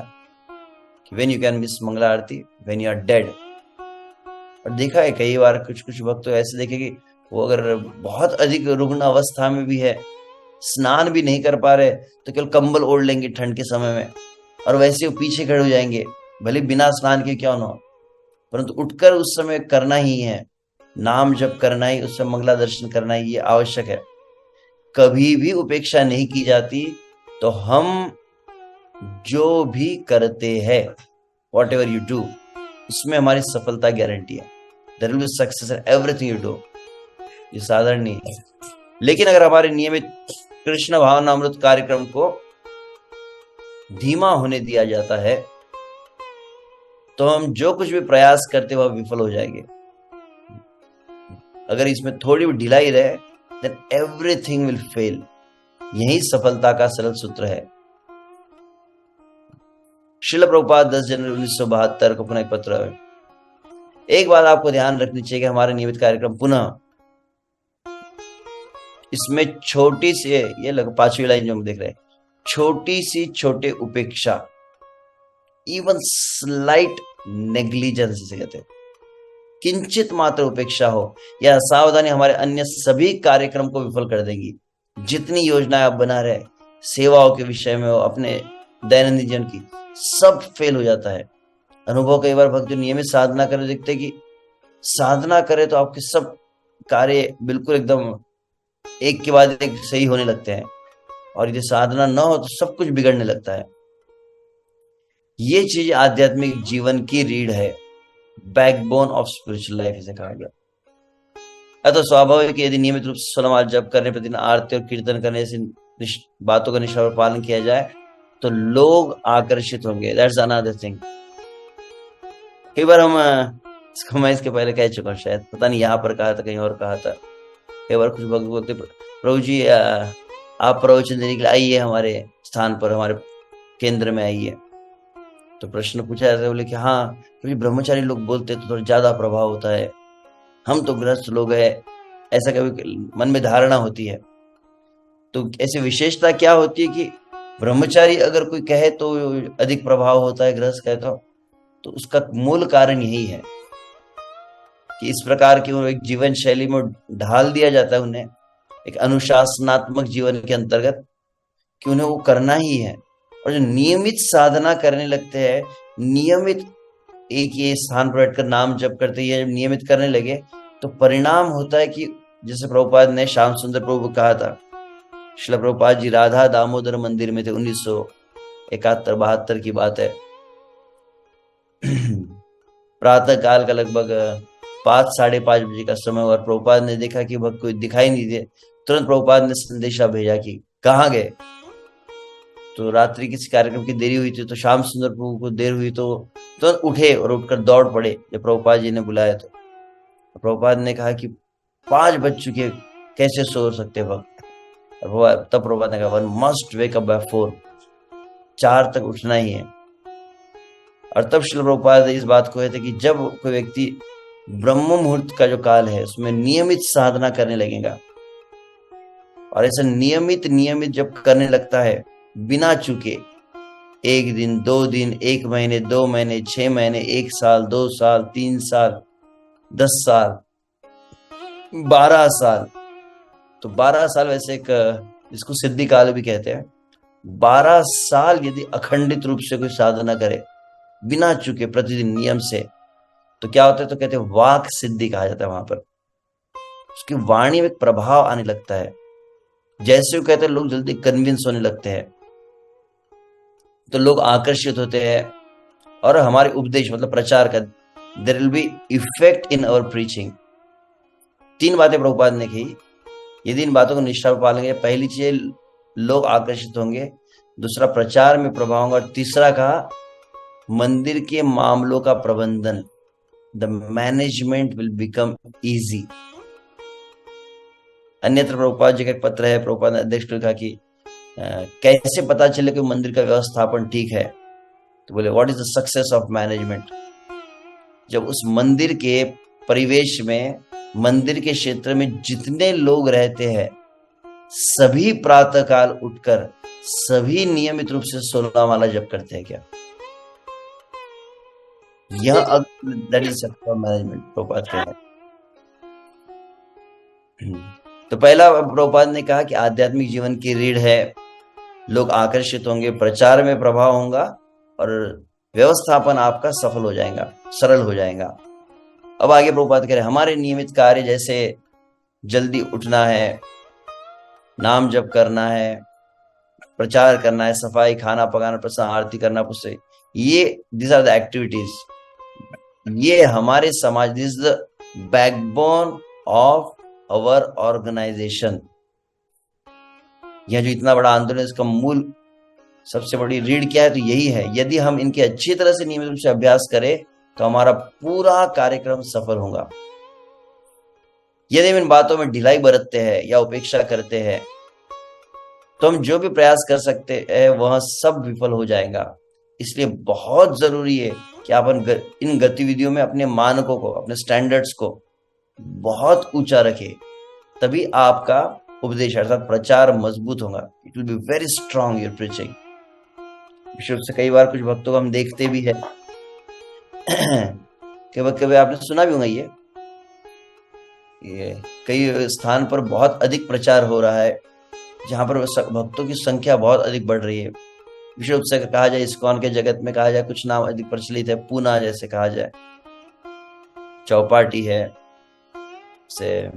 कि when you can miss Mangala Aarti when you are dead. और देखा है कई बार कुछ वक्त तो ऐसे देखे कि वो अगर बहुत अधिक रुग्ण अवस्था में भी है, स्नान भी नहीं कर पा रहे, तो केवल कंबल ओढ़ लेंगे ठंड के समय में और वैसे वो पीछे खड़े हो जाएंगे, भले बिना स्नान के क्यों ना हो, परंतु उठकर उस समय करना ही है, नाम जप करना ही, उस समय मंगला दर्शन करना ही, ये आवश्यक है। कभी भी उपेक्षा नहीं की जाती। तो हम जो भी करते हैं, वॉट एवर यू डू, उसमें हमारी सफलता गारंटी है। There will be success in everything you do. ये साधारण नहीं है। लेकिन अगर हमारे नियमित कृष्ण भावना अमृत कार्यक्रम को धीमा होने दिया जाता है तो हम जो कुछ भी प्रयास करते वह विफल हो जाएंगे। अगर इसमें थोड़ी भी ढिलाई रहे देन एवरीथिंग विल फेल। यही सफलता का सरल सूत्र है। श्रील प्रभुपाद 10 जनवरी 1972 को पुनः एक पत्र है। एक बात आपको ध्यान रखनी चाहिए कि हमारे नियमित कार्यक्रम पुनः इसमें छोटी सी, ये लग 5वीं लाइन जो हम देख रहे हैं, छोटी सी छोटे उपेक्षा, इवन स्लाइट नेग्लिजेंस जिसे कहते हैं, किंचित मात्र उपेक्षा हो या सावधानी हमारे अन्य सभी कार्यक्रम को विफल कर देंगी। जितनी योजनाएं आप बना रहे, सेवाओं के विषय में हो, अपने दैनंदिन जीवन की, सब फेल हो जाता है। अनुभव कई बार भक्त जो नियमित साधना करे देखते कि साधना करे तो आपके सब कार्य बिल्कुल एकदम एक के बाद एक सही होने लगते हैं, और यदि साधना न हो तो सब कुछ बिगड़ने लगता है। ये चीज आध्यात्मिक जीवन की रीढ़ है, बैकबोन ऑफ स्पिरिचुअल लाइफ इसे कहा गया। अतः स्वाभाविक यदि नियमित रूप से 16 माला जप करने, प्रतिदिन आरती और कीर्तन करने ऐसी बातों का निष्ठा पालन किया जाए तो लोग आकर्षित होंगे। That's another thing. कई बार मैं इसके पहले कह चुका हूँ, शायद पता नहीं यहाँ पर कहा था कहीं और कहा था। कई बार कुछ भक्त बोलते, प्रभु जी आप प्रवचन देने के लिए आइए, हमारे स्थान पर, हमारे केंद्र में आइए। तो प्रश्न पूछा जाता है, बोले कि हाँ क्योंकि ब्रह्मचारी लोग बोलते तो थोड़ा ज्यादा प्रभाव होता है, हम तो गृहस्थ लोग हैं, ऐसा कभी मन में धारणा होती है। तो ऐसी विशेषता क्या होती है कि ब्रह्मचारी अगर कोई कहे तो अधिक प्रभाव होता है, गृहस्थ कहे तो उसका मूल कारण यही है कि इस प्रकार की एक जीवन शैली में ढाल दिया जाता है उन्हें, एक अनुशासनात्मक जीवन के अंतर्गत, कि उन्हें वो करना ही है। और जो नियमित साधना करने लगते हैं, नियमित एक ही स्थान पर बैठकर नाम जप करते, ये जब नियमित करने लगे तो परिणाम होता है कि जैसे प्रभुपाद ने श्याम सुंदर प्रभु को कहा था, श्रील प्रभुपाद जी राधा दामोदर मंदिर में थे, 1971-72 की बात है। प्रातः काल का लगभग 5-5:30 बजे का समय, और प्रभुपाद ने देखा कि भक्त कोई दिखाई नहीं दे। तुरंत प्रभुपाद ने संदेशा भेजा कि कहाँ गए। तो रात्रि किसी कार्यक्रम की देरी हुई थी, तो श्याम सुंदर प्रभु को देर हुई तो तुरंत उठे और उठकर दौड़ पड़े जब प्रभुपाद जी ने बुलाया। तो प्रभुपाद ने कहा कि 5 बज चुके, कैसे सो सकते भक्त। तब प्रभुपाद ने कहा one must wake up by 4, 4 तक उठना ही है। और तब श्रील प्रभुपाद इस बात को कहते कि जब कोई व्यक्ति ब्रह्म मुहूर्त का जो काल है उसमें नियमित साधना करने लगेगा, और ऐसा नियमित जब करने लगता है बिना चूके, 1 दिन 2 दिन 1 महीने 2 महीने 6 महीने 1 साल 2 साल 3 साल 10 साल 12 साल, तो 12 साल वैसे एक इसको सिद्धि काल भी कहते हैं। 12 साल यदि अखंडित रूप से कोई साधना करे बिना चूके प्रतिदिन नियम से, तो क्या होता है, तो कहते हैं वाक सिद्धि कहा जाता है। वहां पर उसकी वाणी में एक प्रभाव आने लगता है। जैसे वो कहते हैं लोग जल्दी कन्विंस होने लगते हैं, तो लोग आकर्षित होते हैं, और हमारे उपदेश मतलब प्रचार का, there will be effect in our preaching. 3 बातें प्रभुपाद ने कही, यदि इन बातों को निष्ठा में पालेंगे, पहली चीज लोग आकर्षित होंगे, दूसरा प्रचार में प्रभाव होगा, और तीसरा कहा मंदिर के मामलों का प्रबंधन, the management will become easy. अन्यत्र प्रभुपाद जी का एक पत्र है, प्रभुपाद ने अध्यक्ष को लिखा कि कैसे पता चले कि मंदिर का व्यवस्थापन ठीक है। तो बोले what is the success of management, जब उस मंदिर के परिवेश में, मंदिर के क्षेत्र में जितने लोग रहते हैं सभी प्रातःकाल उठकर सभी नियमित रूप से 16 माला जप करते हैं क्या, यह that is success of management Prabhupada कहते हैं। तो पहला प्रभुपाद ने कहा कि आध्यात्मिक जीवन की रीढ़ है, लोग आकर्षित होंगे, प्रचार में प्रभाव होगा, और व्यवस्थापन आपका सफल हो जाएगा, सरल हो जाएगा। अब आगे प्रभुपाद कह रहे हैं हमारे नियमित कार्य जैसे जल्दी उठना है, नाम जप करना है, प्रचार करना है, सफाई, खाना पकाना, प्रसाद, आरती करना, पुस्तक, ये दिस आर द एक्टिविटीज, ये हमारे समाज, this is the backbone of our organisation. यह जो इतना बड़ा आंदोलन है, इसका मूल सबसे बड़ी रीढ़ क्या है, तो यही है। यदि हम इनके अच्छी तरह से नियमित रूप से अभ्यास करें तो हमारा पूरा कार्यक्रम सफल होगा। यदि हम इन बातों में ढिलाई बरतते हैं या उपेक्षा करते हैं तो हम जो भी प्रयास कर सकते हैं वह सब विफल हो जाएगा। इसलिए बहुत जरूरी है कि आप इन गतिविधियों में अपने मानकों को, अपने स्टैंडर्ड्स को बहुत ऊंचा रखें, तभी आपका उपदेश अर्थात प्रचार मजबूत होगा। It will be very strong your preaching. विशेष से कई बार कुछ भक्तों को हम देखते भी है, कभी आपने सुना भी होगा, ये कई स्थान पर बहुत अधिक प्रचार हो रहा है जहां पर भक्तों की संख्या बहुत अधिक बढ़ रही है। विशेष रूप से कहा जाए इस्कॉन के जगत में कहा जाए, कुछ नाम अधिक प्रचलित है, पूना जैसे कहा जाए, चौपाटी है, से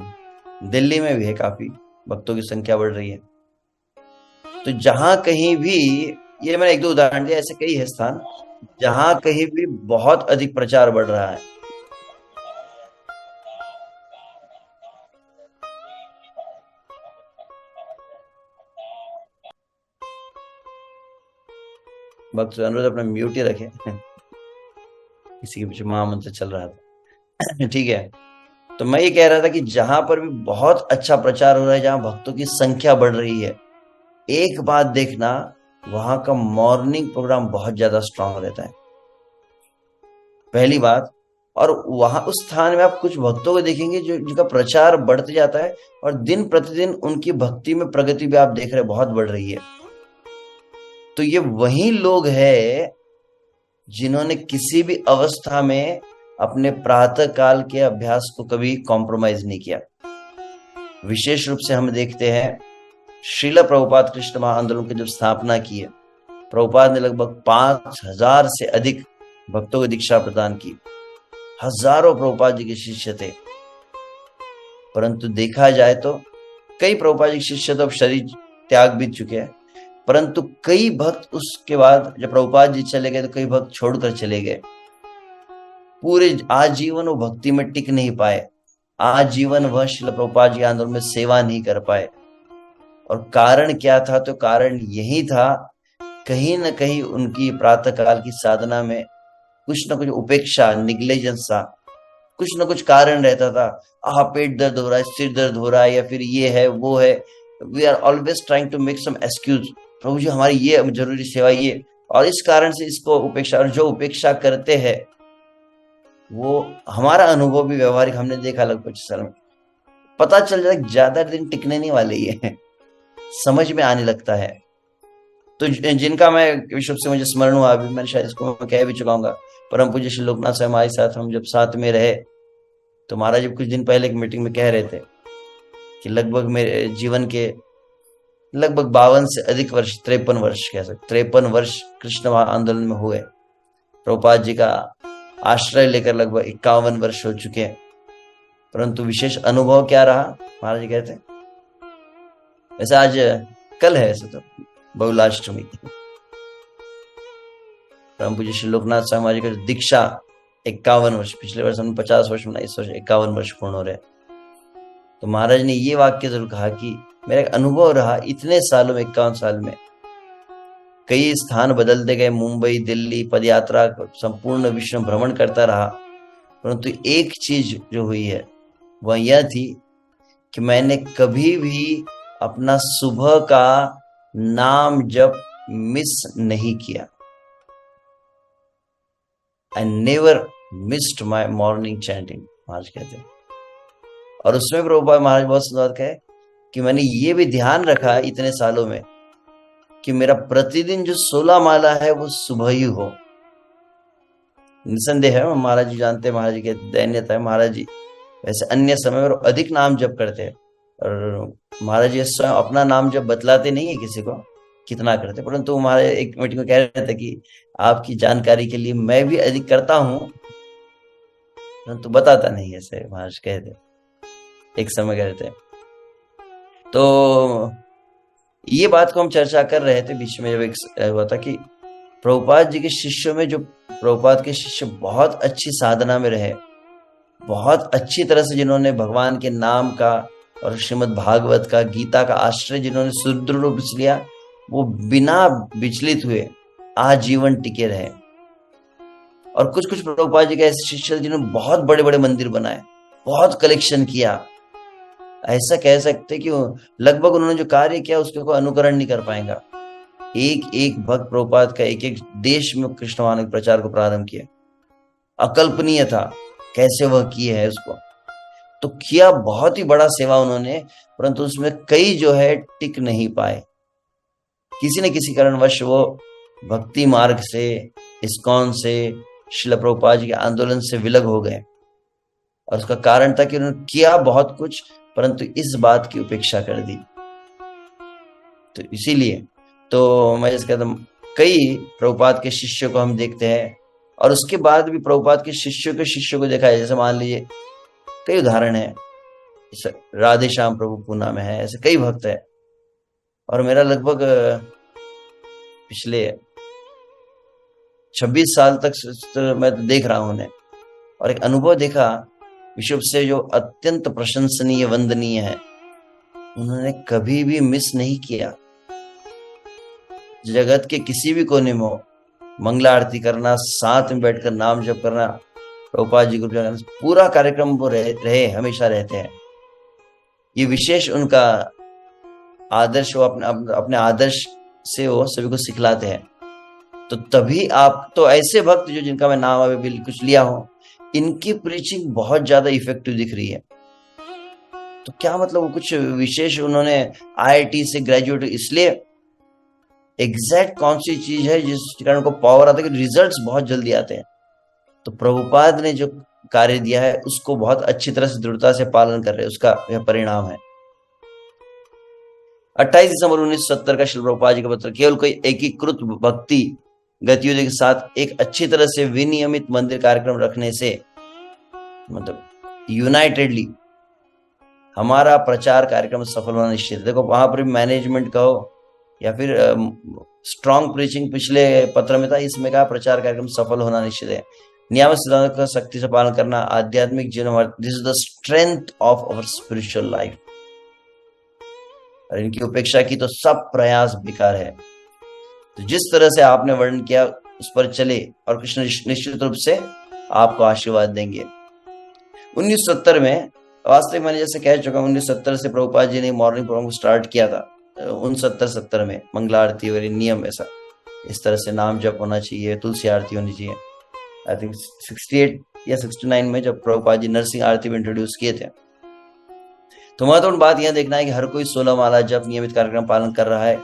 दिल्ली में भी है, काफी भक्तों की संख्या बढ़ रही है। तो जहां कहीं भी, ये मैंने 1-2 उदाहरण दिया, ऐसे कई है स्थान जहां कहीं भी बहुत अधिक प्रचार बढ़ रहा है। भक्त से अनुरोध अपना म्यूट ही रखे, किसी के पीछे महामंत्र चल रहा था। ठीक है, तो मैं ये कह रहा था कि जहां पर भी बहुत अच्छा प्रचार हो रहा है, जहां भक्तों की संख्या बढ़ रही है, एक बात देखना, वहां का मॉर्निंग प्रोग्राम बहुत ज्यादा स्ट्रांग रहता है, पहली बात। और वहां उस स्थान में आप कुछ भक्तों को देखेंगे जो जिनका प्रचार बढ़ते जाता है, और दिन प्रतिदिन उनकी भक्ति में प्रगति भी आप देख रहे हैं बहुत बढ़ रही है। तो ये वही लोग हैं जिन्होंने किसी भी अवस्था में अपने प्रातः काल के अभ्यास को कभी कॉम्प्रोमाइज नहीं किया। विशेष रूप से हम देखते हैं श्रील प्रभुपाद कृष्ण महाआंदोलन की जब स्थापना की है, प्रभुपाद ने लगभग 5000 से अधिक भक्तों को दीक्षा प्रदान की। हजारों प्रभुपाद जी के शिष्य थे, परंतु देखा जाए तो कई प्रभुपाद जी के शिष्य तो अब शरीर त्याग भी चुके हैं, परंतु कई भक्त उसके बाद जब प्रभुपाद जी चले गए तो कई भक्त छोड़कर चले गए। पूरे आजीवन वो भक्ति में टिक नहीं पाए, आजीवन वह श्रील प्रभुपाद जी आंदोलन में सेवा नहीं कर पाए। और कारण क्या था? तो कारण यही था, कहीं न कहीं उनकी प्रातः काल की साधना में कुछ न कुछ उपेक्षा, निग्लेजेंस सा कुछ न कुछ कारण रहता था। पेट दर्द हो रहा है, सिर दर्द हो रहा है, या फिर ये है वो है। We are always trying to make some excuse, Prabhu ji हमारी ये जरूरी सेवा ये, और इस कारण से इसको उपेक्षा। और जो उपेक्षा करते हैं वो हमारा अनुभव भी व्यवहारिक हमने देखा लगभग 25 साल में, पता चल जाता है ज्यादा दिन टिकने नहीं वाले ये समझ में आने लगता है। तो जिनका मैं विश्व से मुझे स्मरण हुआ, अभी मैंने शायद इसको मैं कह भी चुका हूँ, परम पूज्य श्री लोकनाथ साहब हमारे साथ हम जब साथ में रहे तो महाराज जी कुछ दिन पहले एक मीटिंग में कह रहे थे कि लगभग मेरे जीवन के लगभग 52 से अधिक वर्ष, 53 वर्ष कह सकते, 53 वर्ष कृष्ण आंदोलन में हुए। प्रभुपाद जी का आश्रय लेकर लगभग 51 वर्ष हो चुके हैं, परंतु विशेष अनुभव क्या रहा महाराज जी कहते हैं। वैसे आज कल है ऐसे तो बहुलाष्टमी, परम पूज्य श्री लोकनाथ साहब महाराज का दीक्षा 51 वर्ष, पिछले वर्ष हमने 50 वर्ष मनाई, इस वर्ष 51 वर्ष पूर्ण हो रहे। तो महाराज ने ये वाक्य जरूर कहा कि मेरा एक अनुभव रहा इतने सालों में, 51 साल में कई स्थान बदलते गए, मुंबई, दिल्ली, पदयात्रा, संपूर्ण विश्व भ्रमण करता रहा, परंतु एक चीज जो हुई है वह यह थी कि मैंने कभी भी अपना सुबह का नाम जप मिस नहीं किया। I never missed my morning chanting, महाराज कहते हैं। और उसमें प्रभुपाद महाराज बहुत सुंदर कहे कि मैंने ये भी ध्यान रखा इतने सालों में कि मेरा प्रतिदिन जो 16 माला है वो सुबह ही हो। निसंदेह है, महाराज जी जानते हैं, महाराज जी की दैन्यता है। महाराज जी वैसे अन्य समय पर अधिक नाम जप करते हैं, और महाराज जी स्वयं अपना नाम जप बतलाते नहीं है किसी को कितना करते, परंतु हमारे एक मीटिंग में कह रहे थे कि आपकी जानकारी के लिए मैं भी अधिक करता हूं, परंतु बताता नहीं, ऐसे महाराज कहते एक समय कहते थे। तो ये बात को हम चर्चा कर रहे थे बीच में, जब एक हुआ था कि प्रभुपाद जी के शिष्यों में जो प्रभुपाद के शिष्य बहुत अच्छी साधना में रहे, बहुत अच्छी तरह से जिन्होंने भगवान के नाम का और श्रीमद् भागवत का, गीता का आश्रय जिन्होंने सुदृढ़ रूप से लिया, वो बिना विचलित हुए आजीवन टिके रहे। और कुछ कुछ प्रभुपाद जी के ऐसे शिष्य जिन्होंने बहुत बड़े बड़े मंदिर बनाए, बहुत कलेक्शन किया, ऐसा कह सकते कि लगभग उन्होंने जो कार्य किया उसके कोई अनुकरण नहीं कर पाएगा। एक एक भक्त प्रभुपाद का एक एक देश में कृष्ण भगवान के प्रचार को प्रारंभ किया, अकल्पनीय था कैसे वह किए है उसको। तो किया बहुत ही बड़ा सेवा उन्होंने, परंतु उसमें कई जो है टिक नहीं पाए, किसी न किसी कारणवश वो भक्ति मार्ग से, इस्कॉन से, श्रील प्रभुपाद जी के आंदोलन से विलग हो गए। और उसका कारण था कि उन्होंने किया बहुत कुछ, परंतु इस बात की उपेक्षा कर दी। तो इसीलिए तो मैं जैसे कहता हूँ, कई प्रभुपाद के शिष्यों को हम देखते हैं, और उसके बाद भी प्रभुपाद के शिष्यों को देखा है। जैसे मान लीजिए कई उदाहरण है, राधे श्याम प्रभु पूना में है, ऐसे कई भक्त है। और मेरा लगभग पिछले 26 साल तक मैं तो देख रहा हूं उन्हें, और एक अनुभव देखा विश्व से जो अत्यंत प्रशंसनीय, वंदनीय है। उन्होंने कभी भी मिस नहीं किया, जगत के किसी भी कोने में हो, मंगला आरती करना, साथ में बैठकर नाम जप करना, प्रभुपाद जी को पूरा कार्यक्रम वो रहे हमेशा रहते हैं। ये विशेष उनका आदर्श, वो अपने आदर्श से वो सभी को सिखलाते हैं। तो तभी आप तो ऐसे भक्त जो जिनका मैं नाम अभी भी कुछ लिया हो, इनकी प्रीचिंग बहुत ज्यादा इफेक्टिव दिख रही है। तो क्या मतलब वो कुछ विशेष उन्होंने IIT से ग्रेजुएट, इसलिए एग्जैक्ट कौन सी चीज है जिस कारण को पावर आता है कि रिजल्ट्स बहुत जल्दी आते हैं। तो प्रभुपाद ने जो कार्य दिया है उसको बहुत अच्छी तरह से दृढ़ता से पालन कर रहे हैं, उसका यह परिणाम है। 28 दिसंबर 1970 का श्री प्रभुपाद जी का पत्र केवल कोई एकीकृत भक्ति गतिविधि के साथ एक अच्छी तरह से विनियमित मंदिर कार्यक्रम रखने से, मतलब यूनाइटेडली हमारा प्रचार कार्यक्रम सफल होना निश्चित है। देखो वहां पर मैनेजमेंट का हो या फिर स्ट्रॉन्ग प्रीचिंग पिछले पत्र में था, इसमें कहा प्रचार कार्यक्रम सफल होना निश्चित है। नियामक सिद्धांतों का सख्ती से पालन करना आध्यात्मिक जीवन, this is the strength of our spiritual life. और इनकी उपेक्षा की तो सब प्रयास बेकार है। तो जिस तरह से आपने वर्णन किया उस पर चले और कृष्ण निश्चित रूप से आपको आशीर्वाद देंगे। 1970 में, वास्तविक मैंने जैसे कह चुका, 1970 से प्रभुपाद जी ने मॉर्निंग प्रोग्राम स्टार्ट किया था। 69-70 में मंगला आरती वगैरह नियम ऐसा, इस तरह से नाम जप होना चाहिए, तुलसी आरती होनी चाहिए। आई थिंक 68 या 69 में जब प्रभुपाद जी नरसिंह आरती में इंट्रोड्यूस किए थे। तो महत्वपूर्ण बात यह देखना है कि हर कोई 16 माला जप नियमित कार्यक्रम पालन कर रहा है।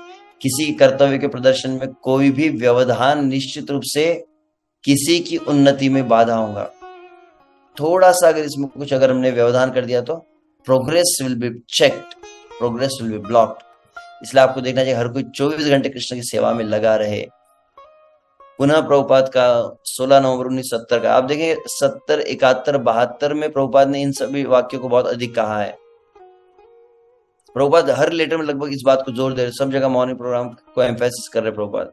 किसी कर्तव्य के प्रदर्शन में कोई भी व्यवधान निश्चित रूप से किसी की उन्नति में बाधा होगा। थोड़ा सा अगर इसमें कुछ अगर हमने व्यवधान कर दिया तो progress will be checked, progress will be blocked. इसलिए आपको देखना चाहिए हर कोई 24 घंटे कृष्ण की सेवा में लगा रहे। पुनः प्रभुपाद का 16 नवंबर 1970 का आप देखेंगे 70, 71, 72 में प्रभुपाद ने इन सभी वाक्यों को बहुत अधिक कहा है। प्रभुपाद हर लेटर में लगभग इस बात को जोर दे रहे, सब जगह मॉर्निंग प्रोग्राम को एम्फेसिस कर रहे प्रभुपाद।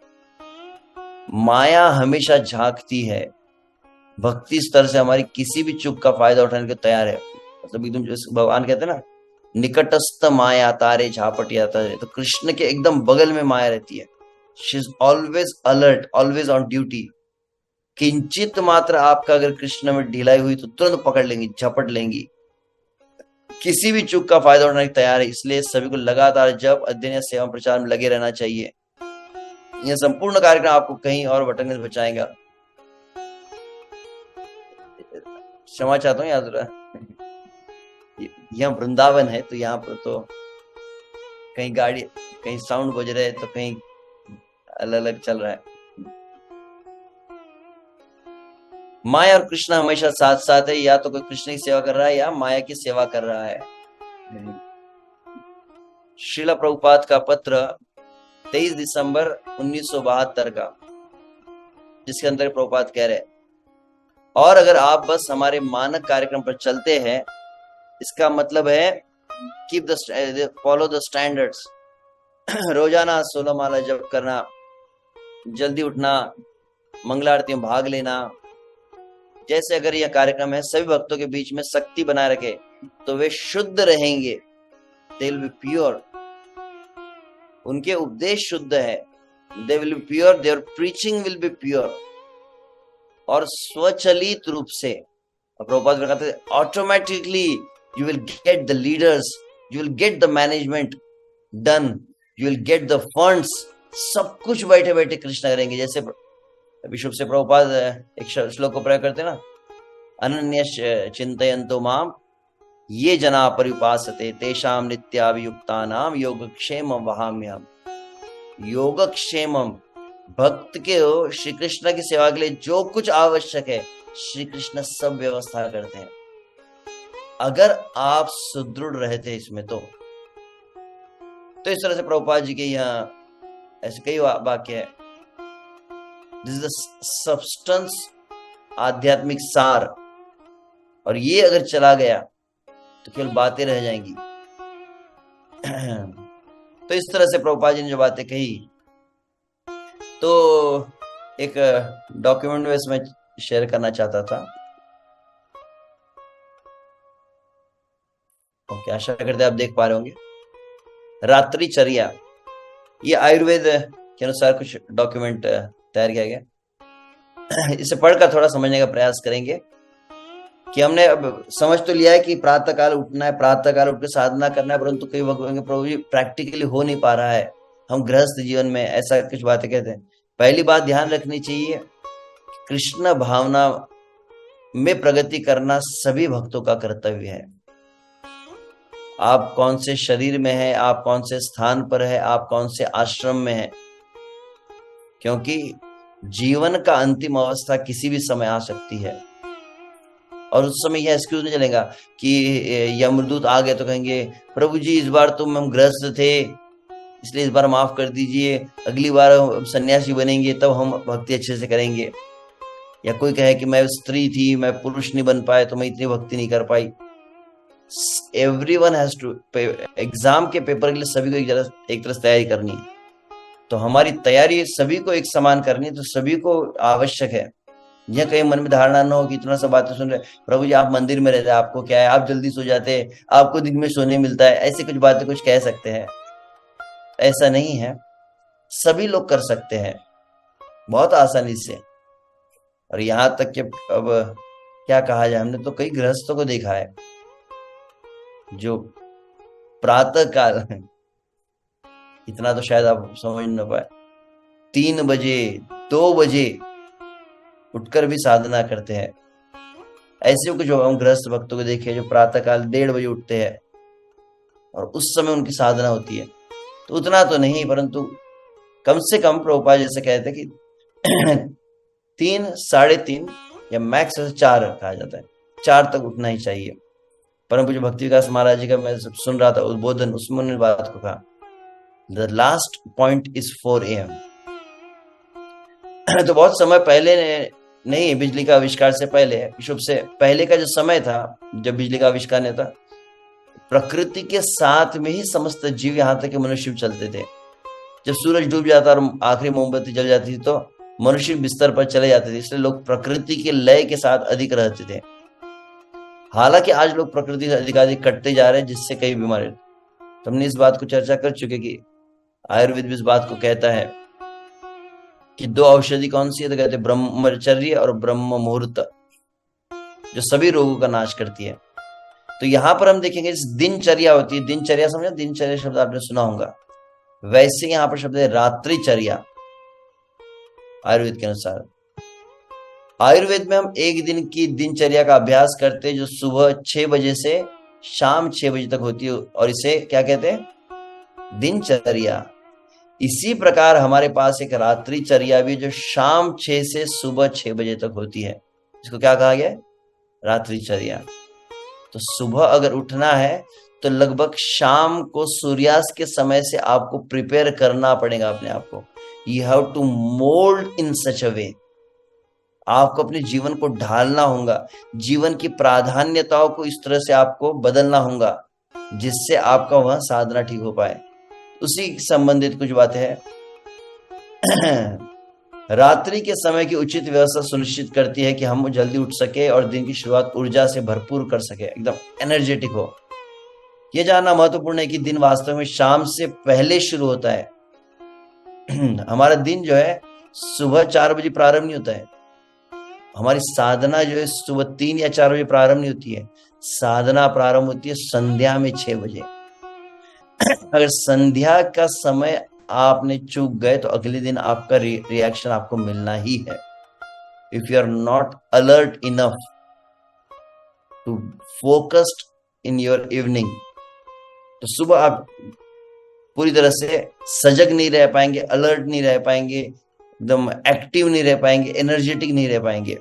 माया हमेशा झांकती है, भक्ति स्तर से हमारी किसी भी चूक का फायदा उठाने को तैयार है। मतलब एकदम जैसे भगवान कहते हैं ना, निकटस्थ माया तारे झापट आता है, तो कृष्ण के एकदम बगल में माया रहती है। She is always alert, always on duty. किंचित मात्र आपका अगर कृष्ण में ढिलाई हुई तो तुरंत पकड़ लेंगी, झपट लेंगी, किसी भी चूक का फायदा उठाने को तैयार है। इसलिए सभी को लगातार जब अध्ययन या सेवा प्रचार में लगे रहना चाहिए। यह संपूर्ण कार्यक्रम आपको कहीं और भटकने से बचाएगा। क्षमा चाहता हूँ, याद रहा यहाँ वृंदावन है तो यहाँ पर तो कहीं गाड़ी, कहीं साउंड बज रहे, तो कहीं अलग अलग चल रहा है। माया और कृष्ण हमेशा साथ साथ है, या तो कोई कृष्ण की सेवा कर रहा है या माया की सेवा कर रहा है। श्रीला प्रभुपाद का पत्र 23 दिसंबर 1972 का, जिसके अंदर प्रभुपाद कह रहे हैं, और अगर आप बस हमारे मानक कार्यक्रम पर चलते हैं, इसका मतलब है keep the follow the standards. रोजाना 16 माला जप करना, जल्दी उठना, मंगला आरती में भाग लेना, जैसे अगर यह कार्यक्रम है सभी भक्तों के बीच में शक्ति बनाए रखे तो वे शुद्ध रहेंगे। दे विल बी प्योर, उनके उपदेश शुद्ध है। They will be pure, their preaching will be pure. और स्वचलित रूप से प्रभुपाद कहते हैं, automatically you will get the leaders, you will get the management done, you will get the funds. सब कुछ बैठे बैठे कृष्ण करेंगे। जैसे विश्व से प्रभुपाद एक श्लोक को प्रयोग करते ना, अनन्य चिंतयन्तो माम ये जना परिपासते तेषाम नित्याभियुक्तानाम योगक्षेम वहाम्यहम्। योगक्षेमम, भक्त के श्री कृष्ण की सेवा के लिए जो कुछ आवश्यक है श्री कृष्ण सब व्यवस्था करते हैं। अगर आप सुदृढ़ रहते इसमें तो इस तरह से प्रभुपाद जी के यहाँ ऐसे कई वाक्य है। दिस इज द सब्सटेंस, आध्यात्मिक सार। और ये अगर चला गया तो केवल बातें रह जाएंगी। तो इस तरह से प्रभुपाद जी ने जो बातें कही, तो एक डॉक्यूमेंट में इसमें शेयर करना चाहता था। ओके, आशा करते आप देख पा रहे होंगे। रात्रिचर्या, ये आयुर्वेद के अनुसार कुछ डॉक्यूमेंट तैयार किया गया। इसे पढ़कर थोड़ा समझने का प्रयास करेंगे कि हमने अब समझ तो लिया है कि प्रातः काल उठना है, प्रातः काल उठ के साधना करना है, परंतु कई वक्त प्रभु जी प्रैक्टिकली हो नहीं पा रहा है। हम गृहस्थ जीवन में ऐसा कुछ बातें कहते हैं। पहली बात ध्यान रखनी चाहिए, कृष्ण भावना में प्रगति करना सभी भक्तों का कर्तव्य है। आप कौन से शरीर में है, आप कौन से स्थान पर है, आप कौन से आश्रम में है, क्योंकि जीवन का अंतिम अवस्था किसी भी समय आ सकती है। और उस समय यह एक्सक्यूज नहीं चलेगा कि यमदूत आ गए तो कहेंगे प्रभु जी इस बार तुम हम गृहस्थ थे, इसलिए इस बार माफ कर दीजिए, अगली बार हम सन्यासी बनेंगे तब हम भक्ति अच्छे से करेंगे। या कोई कहे कि मैं स्त्री थी, मैं पुरुष नहीं बन पाया तो मैं इतनी भक्ति नहीं कर पाई। एवरीवन हैज टू, एग्जाम के पेपर के लिए सभी को एक तरह से तैयारी करनी है, तो हमारी तैयारी सभी को एक समान करनी है, तो सभी को आवश्यक है। यह कहीं मन में धारणा न हो कि इतना सा बातें सुन रहे, प्रभु जी आप मंदिर में रहते हैं, आपको क्या है, आप जल्दी सो जाते हैं, आपको दिन में सोने मिलता है, ऐसी कुछ बातें कुछ कह सकते हैं। ऐसा नहीं है, सभी लोग कर सकते हैं बहुत आसानी से। और यहाँ तक कि अब क्या कहा जाए, हमने तो कई गृहस्थों को देखा है जो प्रातः काल, इतना तो शायद आप समझ न पाए, 3 बजे 2 बजे उठकर भी साधना करते हैं। ऐसे कुछ हम गृहस्थ भक्तों को देखे जो प्रातः काल 1:30 बजे उठते हैं और उस समय उनकी साधना होती है। तो उतना तो नहीं, परंतु कम से कम प्रभुपाद जैसे कहते हैं कि 3, 3:30 या मैक्स 4 कहा जाता है, 4 तक उठना ही चाहिए। परम पूज्य भक्ति विकास महाराज जी का मैं सुन रहा था उद्बोधन, उसमें उन्होंने बात को कहा, the last point is 4 AM। तो बहुत समय पहले नहीं, बिजली का आविष्कार से पहले, विश्व से पहले का जो समय था, जब बिजली का आविष्कार नहीं था, प्रकृति के साथ में ही समस्त जीव, यहाँ तक कि मनुष्य भी चलते थे। जब सूरज डूब जाता और आखिरी मोमबत्ती जल जाती थी तो मनुष्य बिस्तर पर चले जाते थे, इसलिए लोग प्रकृति के लय के साथ अधिक रहते थे। हालांकि आज लोग प्रकृति से अधिकाधिक कटते जा रहे हैं, जिससे कई बीमारी। तो हमने इस बात को चर्चा कर चुके कि आयुर्वेद भी इस बात को कहता है कि 2 औषधि कौन सी है, तो कहते हैं ब्रह्मचर्य और ब्रह्म मुहूर्त, जो सभी रोगों का नाश करती है। तो यहाँ पर हम देखेंगे इस दिनचर्या होती है, दिनचर्या समझा, दिनचर्या शब्द आपने सुना होगा, वैसे यहाँ पर शब्द है रात्रिचर्या। आयुर्वेद के अनुसार, आयुर्वेद में हम एक दिन की दिनचर्या का अभ्यास करते हैं जो सुबह 6 बजे से शाम 6 बजे तक होती है, और इसे क्या कहते हैं, दिनचर्या। इसी प्रकार हमारे पास एक रात्रिचर्या भी जो शाम 6 से सुबह 6 बजे तक होती है, इसको क्या कहा गया, रात्रिचर्या। तो सुबह अगर उठना है तो लगभग शाम को सूर्यास्त के समय से आपको प्रिपेयर करना पड़ेगा अपने आप को। You have to mould in such a way, आपको अपने जीवन को ढालना होगा, जीवन की प्राधान्यताओं को इस तरह से आपको बदलना होगा जिससे आपका वह साधना ठीक हो पाए। उसी संबंधित कुछ बातें हैं। रात्रि के समय की उचित व्यवस्था सुनिश्चित करती है कि हम जल्दी उठ सके और दिन की शुरुआत ऊर्जा से भरपूर कर सके, एकदम एनर्जेटिक हो। यह जानना महत्वपूर्ण है कि दिन वास्तव में शाम से पहले शुरू होता है। हमारा दिन जो है सुबह 4 बजे प्रारंभ नहीं होता है, हमारी साधना जो है सुबह 3 या 4 बजे प्रारंभ नहीं होती है, साधना प्रारंभ होती है संध्या में 6 बजे। अगर संध्या का समय आपने चूक गए तो अगले दिन आपका रिएक्शन आपको मिलना ही है। If you are not alert enough to focused in your evening, तो सुबह आप पूरी तरह से सजग नहीं रह पाएंगे, अलर्ट नहीं रह पाएंगे, एकदम एक्टिव नहीं रह पाएंगे, एनर्जेटिक नहीं रह पाएंगे।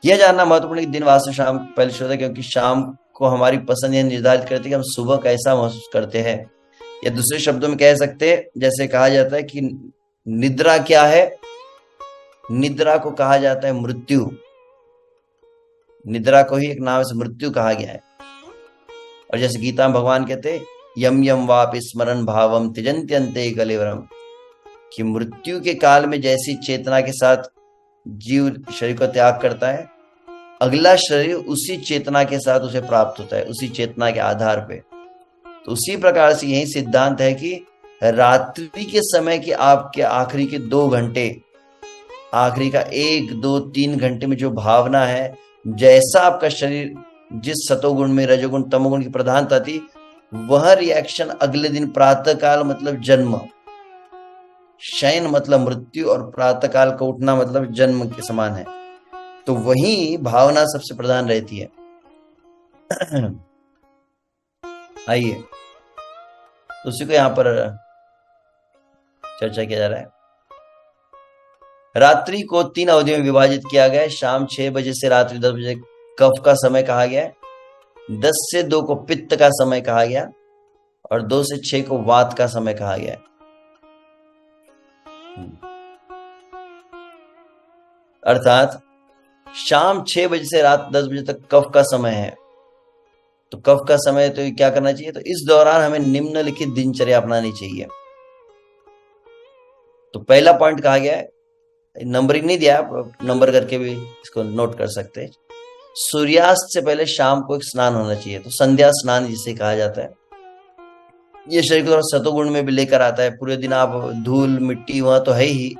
यह जानना महत्वपूर्ण है कि दिन वास्तव शाम पहले शुरू होता है, क्योंकि शाम को हमारी पसंद यह निर्धारित करती है कि हम सुबह कैसा महसूस करते हैं। या दूसरे शब्दों में कह सकते हैं, जैसे कहा जाता है कि निद्रा क्या है, निद्रा को कहा जाता है मृत्यु। निद्रा को ही एक नाम से मृत्यु कहा गया है। और जैसे गीता में भगवान कहते हैं, यम यम वापि स्मरण भावम त्यजन्त्यन्ते कलेवरम, कि मृत्यु के काल में जैसी चेतना के साथ जीव शरीर को त्याग करता है, अगला शरीर उसी चेतना के साथ उसे प्राप्त होता है, उसी चेतना के आधार पे। तो उसी प्रकार से यही सिद्धांत है कि रात्रि के समय की आपके आखिरी के 2 घंटे, आखिरी का 1, 2, 3 घंटे में जो भावना है, जैसा आपका शरीर जिस सतोगुण में, रजोगुण तमोगुण की प्रधानता थी, वह रिएक्शन अगले दिन प्रातःकाल मतलब जन्म, शयन मतलब मृत्यु, और प्रातःकाल का उठना मतलब जन्म के समान है। तो वही भावना सबसे प्रधान रहती है। आइए, तो उसी को यहां पर चर्चा किया जा रहा है। रात्रि को 3 अवधियों में विभाजित किया गया है। शाम 6 बजे से रात्रि 10 बजे कफ का समय कहा गया है, 10 से 2 को पित्त का समय कहा गया, और 2 से 6 को वात का समय कहा गया है। अर्थात शाम 6 बजे से रात 10 बजे तक कफ का समय है। तो कफ का समय तो क्या करना चाहिए? तो इस दौरान हमें निम्नलिखित दिनचर्या अपनानी चाहिए। तो पहला पॉइंट कहा गया है, नंबरिंग नहीं दिया, आप नंबर करके भी इसको नोट कर सकते हैं। सूर्यास्त से पहले शाम को एक स्नान होना चाहिए, तो संध्या स्नान जिसे कहा जाता है। ये शरीर को थोड़ा सतोगुण में भी लेकर आता है। पूरे दिन आप धूल मिट्टी वहां तो है ही,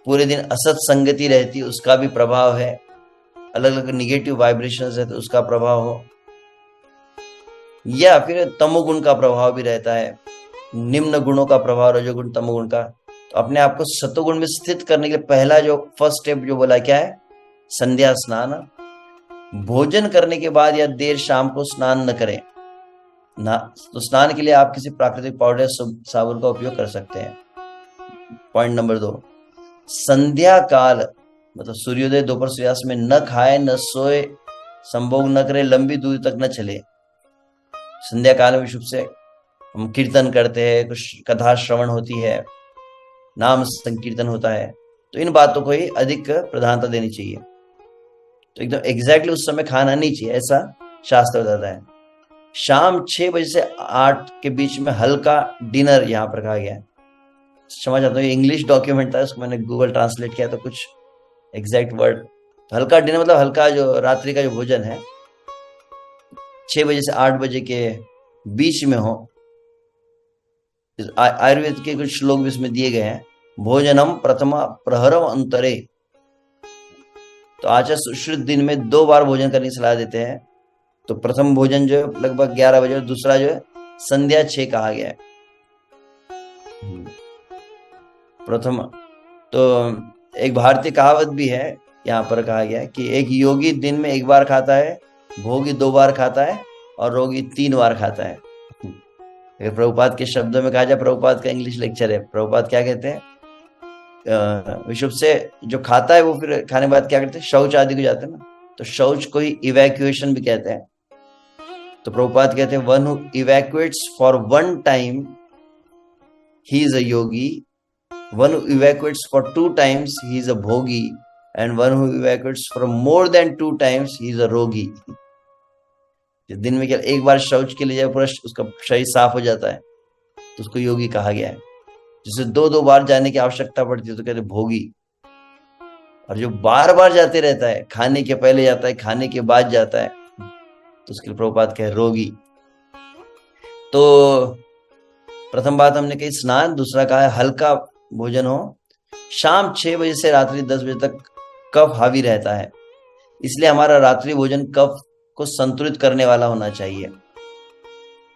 पूरे दिन असत संगति रहती, उसका भी प्रभाव है। अलग अलग निगेटिव वाइब्रेशंस है तो उसका प्रभाव हो, या फिर तमोगुण का प्रभाव भी रहता है, निम्न गुणों का प्रभाव, रजोगुण तमोगुण का। तो अपने आप को सतोगुण में स्थित करने के लिए पहला जो फर्स्ट स्टेप जो बोला क्या है? संध्या स्नान। भोजन करने के बाद या देर शाम को स्नान न करें ना। तो स्नान के लिए आप किसी प्राकृतिक पाउडर या साबुन का उपयोग कर सकते हैं। पॉइंट नंबर 2, संध्या काल मतलब सूर्योदय दोपहर सूर्यास्त में न खाए न सोए, संभोग न करे, लंबी दूरी तक न चले। संध्या काल में शुभ से हम कीर्तन करते हैं, कुछ कथा श्रवण होती है, नाम संकीर्तन होता है, तो इन बातों को ही अधिक प्रधानता देनी चाहिए। तो एकदम एग्जैक्टली उस समय खाना नहीं चाहिए, ऐसा शास्त्र बताता है। शाम 6 बजे से 8 के बीच में हल्का डिनर यहाँ पर कहा गया है। समझ आता हूँ, ये इंग्लिश डॉक्यूमेंट था, उसको मैंने गूगल ट्रांसलेट किया तो कुछ एग्जैक्ट वर्ड। तो हल्का डिनर मतलब हल्का जो रात्रि का जो भोजन है 6 बजे से 8 बजे के बीच में हो। आयुर्वेद के कुछ श्लोक भी इसमें दिए गए हैं। भोजनम प्रथमा प्रहरम अंतरे, तो आचार्य सुश्रुत दिन में 2 बार भोजन करने की सलाह देते हैं। तो प्रथम भोजन जो है लगभग 11 बजे और दूसरा जो है संध्या 6 कहा गया है। प्रथम तो एक भारतीय कहावत भी है, यहाँ पर कहा गया है कि एक योगी दिन में 1 बार खाता है, भोगी 2 बार खाता है और रोगी 3 बार खाता है। अगर प्रभुपाद के शब्दों में कहा जाए, प्रभुपाद का इंग्लिश लेक्चर है, प्रभुपाद क्या कहते हैं? विशुभ से जो खाता है वो फिर खाने के बाद क्या करते हैं? शौच आदि को जाते हैं ना, तो शौच को ही इवैक्यूएशन भी कहते हैं। तो प्रभुपाद कहते हैं one who evacuates for 1 time he is a yogi, one who evacuates for 2 times he is a bhogi, and one who evacuates for more than 2 times he is a rogi. दिन में क्या 1 बार शौच के लिए जाए पूरा उसका शरीर साफ हो जाता है, तो उसको योगी कहा गया है। जिसे 2-2 बार जाने की आवश्यकता पड़ती है तो कहते भोगी। और जो बार बार जाते रहता है, खाने के पहले जाता है, खाने के बाद जाता है, तो उसके लिए प्रभुपाद कहे रोगी। तो प्रथम बात हमने कही स्नान, दूसरा कहा है हल्का भोजन हो। शाम 6 बजे से रात्रि 10 बजे तक कफ हावी रहता है, इसलिए हमारा रात्रि भोजन कफ को संतुलित करने वाला होना चाहिए।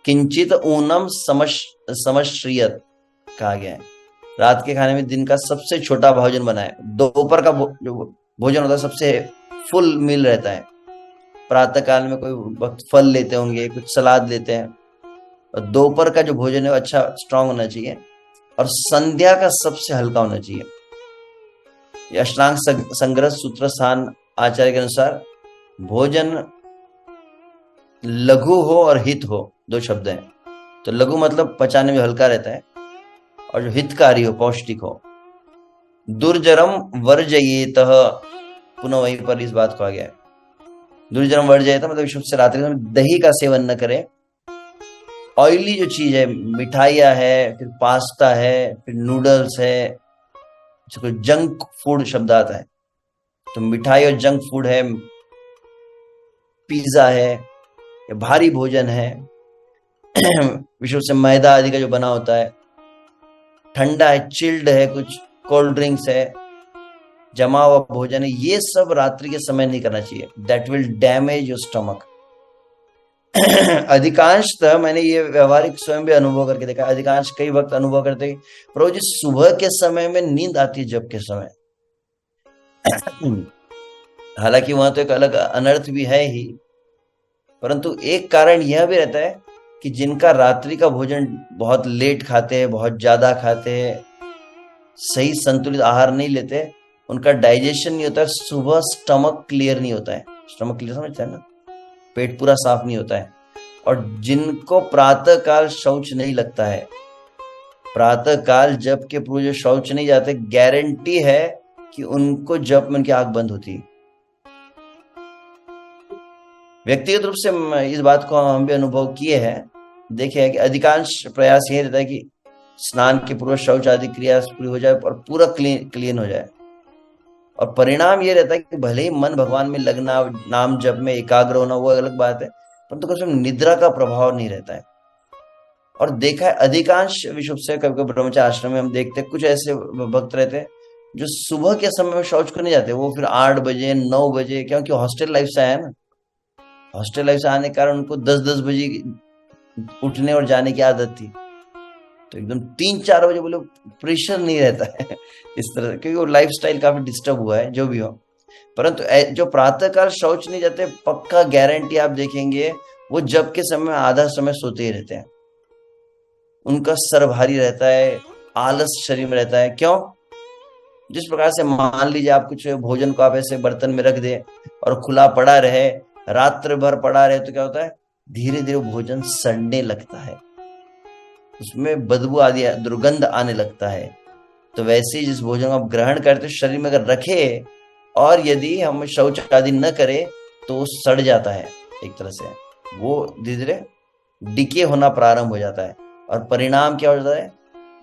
किंचित ऊनम समश्रियत कहा गया है। रात के खाने में दिन का सबसे छोटा भोजन बनाए। दोपहर का जो भोजन होता है सबसे फुल मील रहता है। प्रातः काल में कोई वक्त फल लेते होंगे, कुछ सलाद लेते हैं, और दोपहर का जो भोजन है वो अच्छा स्ट्रांग होना चाहिए, और संध्या का सबसे हल्का होना चाहिए। ये अष्टांग संग्रह सूत्र स्थान आचार्य के अनुसार भोजन लघु हो और हित हो, 2 शब्द हैं। तो लघु मतलब पचाने में हल्का रहता है, और जो हितकारी हो, पौष्टिक हो। दुर्जरम वर्जयेत, पुनः वहीं पर इस बात को आ गया है। दुर्जरम वर्जयेत मतलब विशुद्ध से रात्रि में दही का सेवन न करें। ऑयली जो चीज है, मिठाइयाँ है, फिर पास्ता है, फिर नूडल्स है, जिसको जंक फूड शब्द आता है, तो मिठाई और जंक फूड है, पिज्जा है, या भारी भोजन है विशुद्ध से मैदा आदि का जो बना होता है, ठंडा है, चिल्ड है, कुछ कोल्ड ड्रिंक्स है, जमा हुआ भोजन है, ये सब रात्रि के समय नहीं करना चाहिए। That will damage your stomach. अधिकांशतः मैंने ये व्यवहारिक स्वयं भी अनुभव करके देखा। अधिकांश कई वक्त अनुभव करते हैं प्रभु जी सुबह के समय में नींद आती है, जब के समय हालांकि वहां तो एक अलग अनर्थ भी है ही, परंतु एक कारण यह भी रहता है कि जिनका रात्रि का भोजन बहुत लेट खाते हैं, बहुत ज्यादा खाते हैं, सही संतुलित आहार नहीं लेते, उनका डाइजेशन नहीं होता है, सुबह स्टमक क्लियर नहीं होता है। स्टमक क्लियर समझते हैं ना, पेट पूरा साफ नहीं होता है, और जिनको प्रातः काल शौच नहीं लगता है, प्रातः काल जप के पूर्व जो शौच नहीं जाते, गारंटी है कि उनको जप में उनकी आंख बंद होती है। व्यक्तिगत रूप से इस बात को हम भी अनुभव किए हैं, देखे हैं कि अधिकांश प्रयास यही रहता है कि स्नान के पूर्व शौच आदि क्रिया पूरी हो जाए और पूरा क्लीन हो जाए। और परिणाम ये रहता है कि भले ही मन भगवान में लगना, नाम जप में एकाग्र होना, वो अलग बात है, परंतु कभी निद्रा का प्रभाव नहीं रहता है। और देखा है अधिकांश विश्व से, कभी कभी ब्रह्मचार्य आश्रम में हम देखते हैं कुछ ऐसे भक्त रहते हैं जो सुबह के समय में शौच को नहीं जाते, वो फिर 8 बजे 9 बजे, क्योंकि हॉस्टल लाइफ से आया ना, हॉस्टल लाइफ से आने के कारण उनको 10-10 बजे उठने और जाने की आदत थी, तो एकदम 3-4 बजे बोले प्रेशर नहीं रहता है इस तरह से, क्योंकि वो लाइफ स्टाइल काफी डिस्टर्ब हुआ है जो भी हो। परंतु जो प्रातःकाल शौच नहीं जाते, पक्का गारंटी आप देखेंगे वो जब के समय आधा समय सोते ही रहते हैं। उनका सर भारी रहता है, आलस शरीर में रहता है। क्यों? जिस प्रकार से मान लीजिए आप कुछ भोजन को आप ऐसे बर्तन में रख दे और खुला पड़ा रहे, रात्र भर पड़ा रहे, तो क्या होता है, धीरे धीरे भोजन सड़ने लगता है, उसमें बदबू आदि दुर्गंध आने लगता है। तो वैसे ही जिस भोजन को आप ग्रहण करते शरीर में अगर रखे और यदि हम शौच आदि न करें तो वो सड़ जाता है, एक तरह से वो धीरे धीरे डिके होना प्रारंभ हो जाता है। और परिणाम क्या हो जाता है,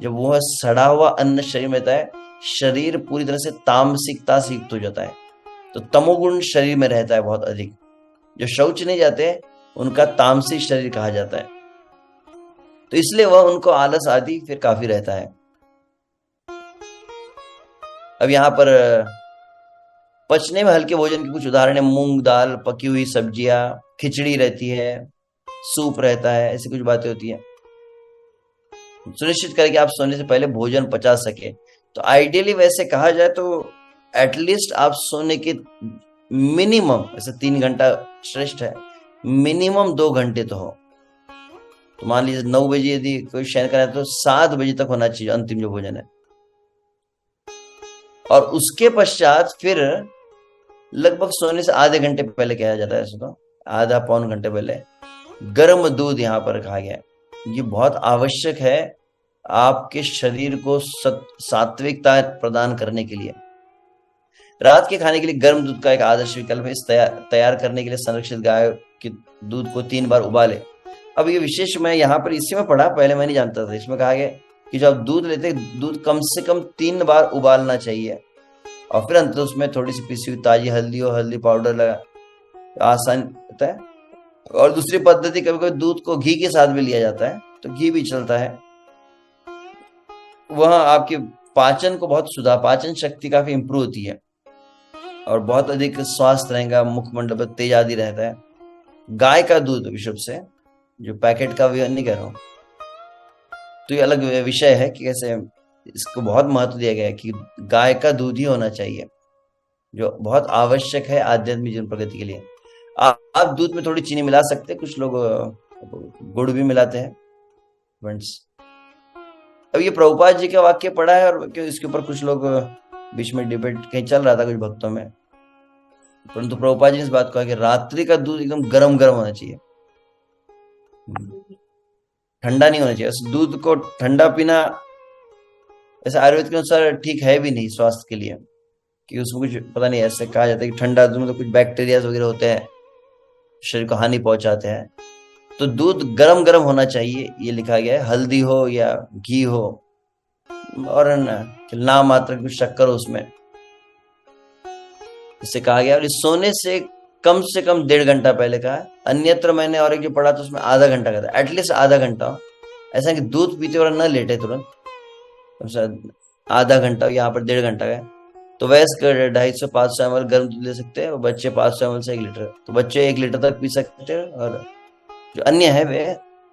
जब वो सड़ा हुआ अन्न शरीर में रहता है, शरीर पूरी तरह से तामसिकता से युक्त हो जाता है, तो तमोगुण शरीर में रहता है बहुत अधिक। जो शौच नहीं जाते उनका तामसिक शरीर कहा जाता है, तो इसलिए वह उनको आलस आदि फिर काफी रहता है। अब यहाँ पर पचने में हल्के भोजन के कुछ उदाहरण है, मूंग दाल, पकी हुई सब्जियां, खिचड़ी रहती है, सूप रहता है, ऐसी कुछ बातें होती है। सुनिश्चित करें कि आप सोने से पहले भोजन पचा सके। तो आइडियली वैसे कहा जाए तो एटलीस्ट आप सोने के मिनिमम, ऐसे 3 घंटा श्रेष्ठ है, मिनिमम 2 घंटे तो हो। तो मान लीजिए 9 बजे यदि कोई शयन करा तो 7 बजे तक होना चाहिए अंतिम जो भोजन है। और उसके पश्चात फिर लगभग सोने से आधे घंटे पहले कहा जाता है, ऐसे तो आधा पौन घंटे पहले गर्म दूध यहाँ पर कहा गया है। ये बहुत आवश्यक है आपके शरीर को सात्विकता प्रदान करने के लिए। रात के खाने के लिए गर्म दूध का एक आदर्श विकल्प है। इस तैयार करने के लिए संरक्षित गाय के दूध को 3 बार उबाले। अब ये विशेष मैं यहाँ पर इसी में पढ़ा, पहले मैं नहीं जानता था। इसमें कहा गया कि जब दूध लेते दूध कम से कम 3 बार उबालना चाहिए और फिर अंत उसमें थोड़ी सी पिसी हुई ताजी हल्दी और हल्दी पाउडर लगा, आसान होता है। और दूसरी पद्धति कभी कभी दूध को घी के साथ भी लिया जाता है, तो घी भी चलता है। वह आपके पाचन को बहुत पाचन शक्ति काफी इंप्रूव होती है और बहुत अधिक स्वास्थ्य रहेगा, मुखमंडल तेज आदि रहता है। गाय का दूध विशुद्ध से, जो पैकेट का भी नहीं कह रहा हूं, तो ये अलग विषय है कि कैसे इसको बहुत महत्व दिया गया है कि गाय का दूध ही होना चाहिए, जो बहुत आवश्यक है आध्यात्मिक जीवन प्रगति के लिए। आप दूध में थोड़ी चीनी मिला सकते हैं, कुछ लोग गुड़ भी मिलाते हैं फ्रेंड्स। अब ये प्रभुपाद जी का वाक्य पढ़ा है और क्यों इसके ऊपर कुछ लोग बीच में डिबेट कहीं चल रहा था कुछ भक्तों में, परंतु प्रभुपाद जी ने इस बात को कहा कि रात्रि का दूध एकदम गरम गरम होना चाहिए, ठंडा नहीं होना चाहिए। दूध को ठंडा पीना ऐसे आयुर्वेद के अनुसार ठीक है भी नहीं स्वास्थ्य के लिए, कि उसमें कुछ पता नहीं, ऐसे कहा जाता है कि ठंडा दूध में तो कुछ बैक्टीरिया वगैरह होते हैं, शरीर को हानि पहुंचाते हैं। तो दूध गरम गरम होना चाहिए, ये लिखा गया है। हल्दी हो या घी हो और ना मात्र कुछ शक्कर हो उसमें, इसे कहा गया। और इस सोने से कम 1.5 घंटा पहले कहा। अन्यत्र मैंने और एक जो पढ़ा तो उसमें आधा घंटा का था, एटलीस्ट आधा घंटा। ऐसा कि दूध पीते और न लेटे तुरंत, आधा घंटा, यहाँ पर 1.5 घंटा का। तो वयस्क 250-500 ml गर्म दूध ले सकते हैं और बच्चे 500 ml से 1 लीटर। तो बच्चे 1 लीटर तक पी सकते हैं और जो अन्य है वे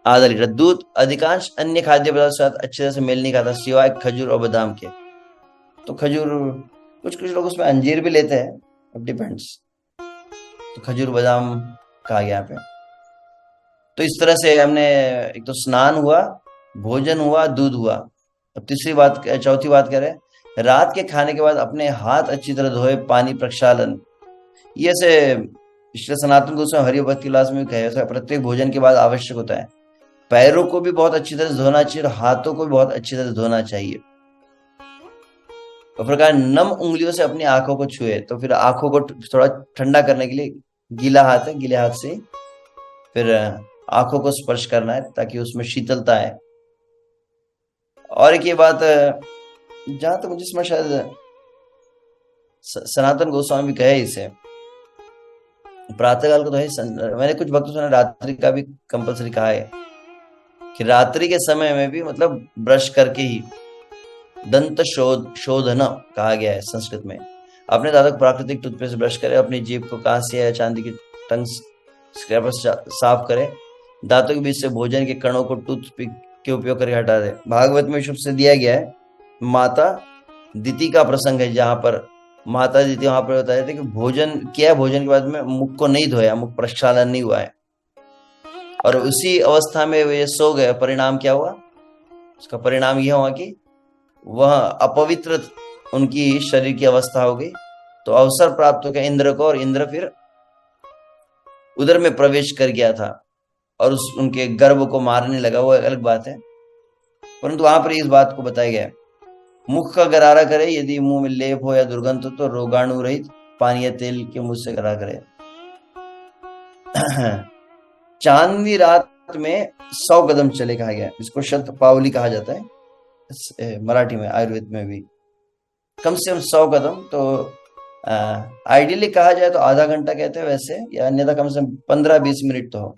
आधा लीटर। दूध अधिकांश अन्य खाद्य पदार्थ के साथ अच्छे से मेल नहीं खाता सिवाय खजूर और बादाम के। तो खजूर, कुछ लोग उसमें अंजीर भी लेते हैं, डिपेंड्स। तो खजूर बादाम कहा गया यहाँ पे। तो इस तरह से हमने एक तो स्नान हुआ, भोजन हुआ, दूध हुआ। अब चौथी बात कह रहे हैं, रात के खाने के बाद अपने हाथ अच्छी तरह धोए, पानी प्रक्षालन। ये से इसलिए सनातन गोस्वामी हरि भक्ति विलास में भी कहे, ऐसा प्रत्येक भोजन के बाद आवश्यक होता है। पैरों को भी बहुत अच्छी तरह से धोना चाहिए और हाथों को भी बहुत अच्छी तरह से धोना चाहिए। और प्रकार नम उंगलियों से अपनी आंखों को छुए, तो फिर आंखों को थोड़ा ठंडा करने के लिए गीला हाथ है, गीले हाथ से फिर आंखों को स्पर्श करना है ताकि उसमें शीतलता है। और एक ये बात, जहां तक मुझे समझ, शायद सनातन गोस्वामी भी कहे इसे, प्रातःकाल को तो है, मैंने कुछ भक्तों से रात्रि का भी कंपलसरी कहा है कि रात्रि के समय में भी मतलब ब्रश करके ही दंत शोधन कहा गया है संस्कृत में। अपने दांतों को प्राकृतिक टूथपेस्ट से ब्रश करें, अपनी जीभ को कांस्य या चांदी की टंग स्क्रैपर से साफ करें, दांतों के बीच से भोजन के कणों को टूथपिक के उपयोग करके हटा दें। भागवत में शुभ से दिया गया है, माता दिति का प्रसंग है जहां पर माता दिति वहां पर बताया था कि भोजन किया, भोजन के बाद में मुख को नहीं धोया, मुख प्रक्षालन नहीं हुआ है, और उसी अवस्था में वे सो गए। परिणाम क्या हुआ? उसका परिणाम यह हुआ कि वह अपवित्र उनकी शरीर की अवस्था हो गई। तो अवसर प्राप्त हो गया इंद्र को, और इंद्र फिर उदर में प्रवेश कर गया था और उनके गर्भ को मारने लगा, वो अलग बात है। परंतु वहां पर इस बात को बताया गया, मुख का गरारा करे, यदि मुंह में लेप हो या दुर्गंध हो तो रोगाणु रहित पानी या तेल के मुंह से गरारा करे। चांदनी रात में 100 कदम चले कहा गया, इसको शतपावली कहा जाता है मराठी में, आयुर्वेद में भी। कम से कम 100 कदम, तो आइडियली कहा जाए तो आधा घंटा कहते हैं वैसे, या अन्यथा कम से कम 15-20 मिनट तो हो,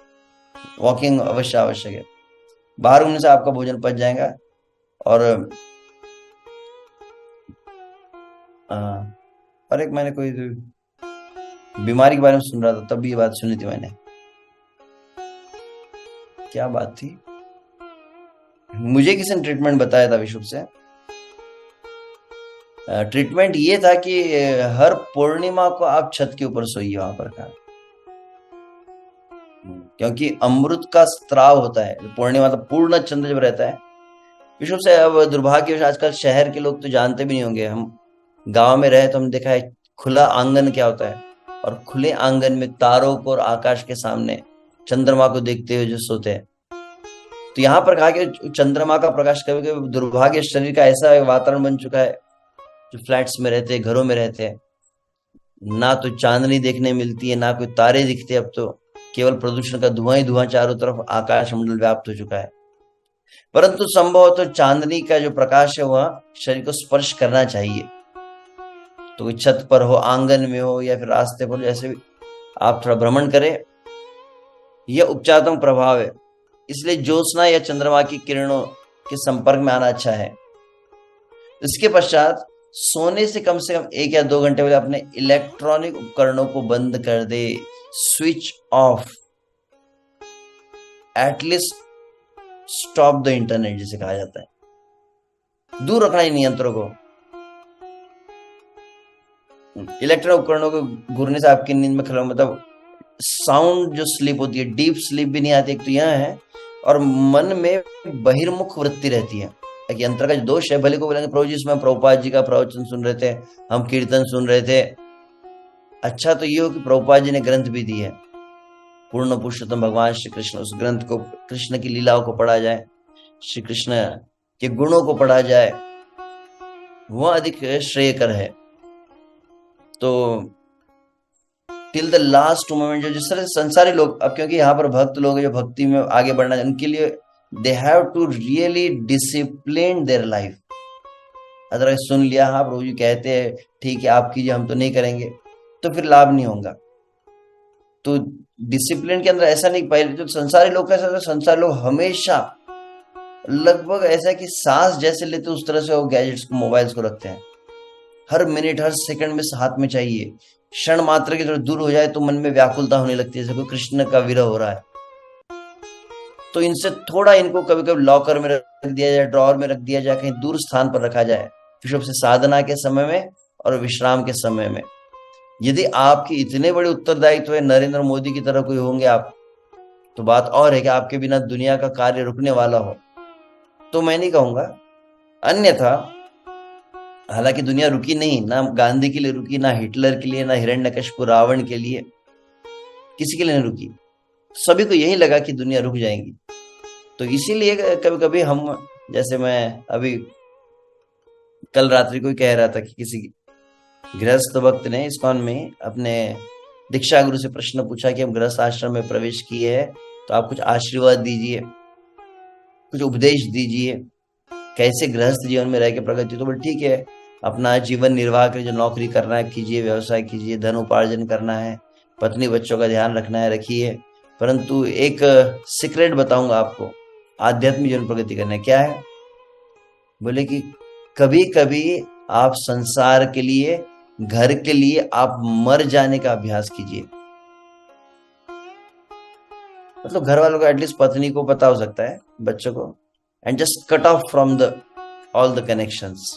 वॉकिंग अवश्य आवश्यक है। बाहर घूमने से आपका भोजन पच जाएगा। और एक मैंने कोई बीमारी के बारे में सुन रहा था, तब भी ये बात सुनी थी मैंने, क्या बात थी, मुझे किसी ने ट्रीटमेंट बताया था विशुभ से। ट्रीटमेंट ये था कि हर पूर्णिमा को आप छत के ऊपर सोइए वहां पर का, क्योंकि अमृत का स्त्राव होता है पूर्णिमा, मतलब पूर्ण चंद्र जब रहता है विशुभ से। अब दुर्भाग्य आजकल शहर के लोग तो जानते भी नहीं होंगे, हम गांव में रहे तो हम देखा है खुला आंगन क्या होता है, और खुले आंगन में तारों को और आकाश के सामने चंद्रमा को देखते हुए जो सोते हैं। तो यहाँ पर कहा कि चंद्रमा का प्रकाश, कभी कभी दुर्भाग्य शरीर का ऐसा वातावरण बन चुका है, जो फ्लैट्स में रहते हैं, घरों में रहते हैं, ना तो चांदनी देखने मिलती है, ना कोई तारे दिखते, अब तो केवल प्रदूषण का धुआं ही धुआं चारों तरफ आकाश मंडल व्याप्त हो चुका है। परंतु संभव तो चांदनी का जो प्रकाश है वह शरीर को स्पर्श करना चाहिए। तो छत पर हो, आंगन में हो, या फिर रास्ते पर, जैसे भी आप थोड़ा भ्रमण करें, यह उपचारात्मक प्रभाव है। इसलिए ज्योत्सना या चंद्रमा की किरणों के संपर्क में आना अच्छा है। इसके पश्चात सोने से कम 1 या 2 घंटे पहले अपने इलेक्ट्रॉनिक उपकरणों को बंद कर दे, switch off, at least stop the internet जिसे कहा जाता है, दूर रखना इन यंत्रों को। इलेक्ट्रॉनिक उपकरणों को घूरने से आपकी नींद में खलल, मतलब साउंड जो स्लीप होती है, डीप स्लीप भी नहीं आती, एक तो यह है, और मन में बहिर्मुख वृत्ति रहती है। एक यंत्र का जो दोष है, भले को बोलेंगे प्रभु जी इसमें प्रभुपाद जी का प्रवचन सुन रहे थे, हम कीर्तन सुन रहे थे, अच्छा तो ये हो कि प्रभुपाद जी ने ग्रंथ भी दी है, पूर्ण पुरुषोत्तम भगवान श्री कृष्ण, उस ग्रंथ को, कृष्ण की लीलाओं को पढ़ा जाए, श्री कृष्ण के गुणों को पढ़ा जाए, वह अधिक श्रेयकर है। तो टिल द लास्ट मोमेंट, जो जिस तरह से संसारी लोग, अब क्योंकि यहाँ पर भक्त लोग जो भक्ति में आगे बढ़ना, उनके लिए they have to really discipline their life. अगर सुन लिया, हाँ प्रभु जी कहते हैं ठीक है आप कीजिए, हम तो नहीं करेंगे, तो फिर लाभ नहीं होगा। तो डिसिप्लिन के अंदर ऐसा नहीं, पहले जो संसारी लोग कैसा, संसारी लोग हमेशा लगभग ऐसा कि सांस जैसे लेते उस तरह से वो गैजेट्स को, मोबाइल्स को रखते हैं, हर मिनट हर सेकंड में हाथ में चाहिए। क्षण मात्र की थोड़ा दूर हो जाए तो मन में व्याकुलता होने लगती है, जैसे कोई कृष्ण का विरह हो रहा है। तो इनसे थोड़ा, इनको कभी कभी लॉकर में रख दिया जाए, ड्रॉअर में रख दिया जाए, कहीं दूर स्थान पर रखा जाए, विशुभ से साधना के समय में और विश्राम के समय में। यदि आपकी इतने बड़े उत्तरदायित्व है, नरेंद्र मोदी की तरह कोई होंगे आप, तो बात और है कि आपके बिना दुनिया का कार्य रुकने वाला हो, तो मैं नहीं कहूंगा। अन्यथा हालांकि दुनिया रुकी नहीं, ना गांधी के लिए रुकी, ना हिटलर के लिए, ना हिरण्यकशिपु रावण के लिए, किसी के लिए नहीं रुकी। सभी को यही लगा कि दुनिया रुक जाएगी। तो इसीलिए कभी कभी हम, जैसे मैं अभी कल रात्रि को ही कह रहा था कि किसी गृहस्थ भक्त ने इस्कॉन में अपने दीक्षा गुरु से प्रश्न पूछा कि हम गृहस्थ आश्रम में प्रवेश किए हैं, तो आप कुछ आशीर्वाद दीजिए, कुछ उपदेश दीजिए, कैसे गृहस्थ जीवन में रह के प्रगति। तो बोले ठीक है, अपना जीवन निर्वाह कर, जो नौकरी करना है कीजिए, व्यवसाय कीजिए, धन उपार्जन करना है, पत्नी बच्चों का ध्यान रखना है, रखिए, परंतु एक सीक्रेट बताऊंगा आपको आध्यात्मिक जीवन प्रगति करना। क्या है? बोले कि कभी कभी आप संसार के लिए, घर के लिए आप मर जाने का अभ्यास कीजिए। मतलब घर वालों को, एटलीस्ट पत्नी को पता हो सकता है, बच्चों को, and just cut off from the all the connections,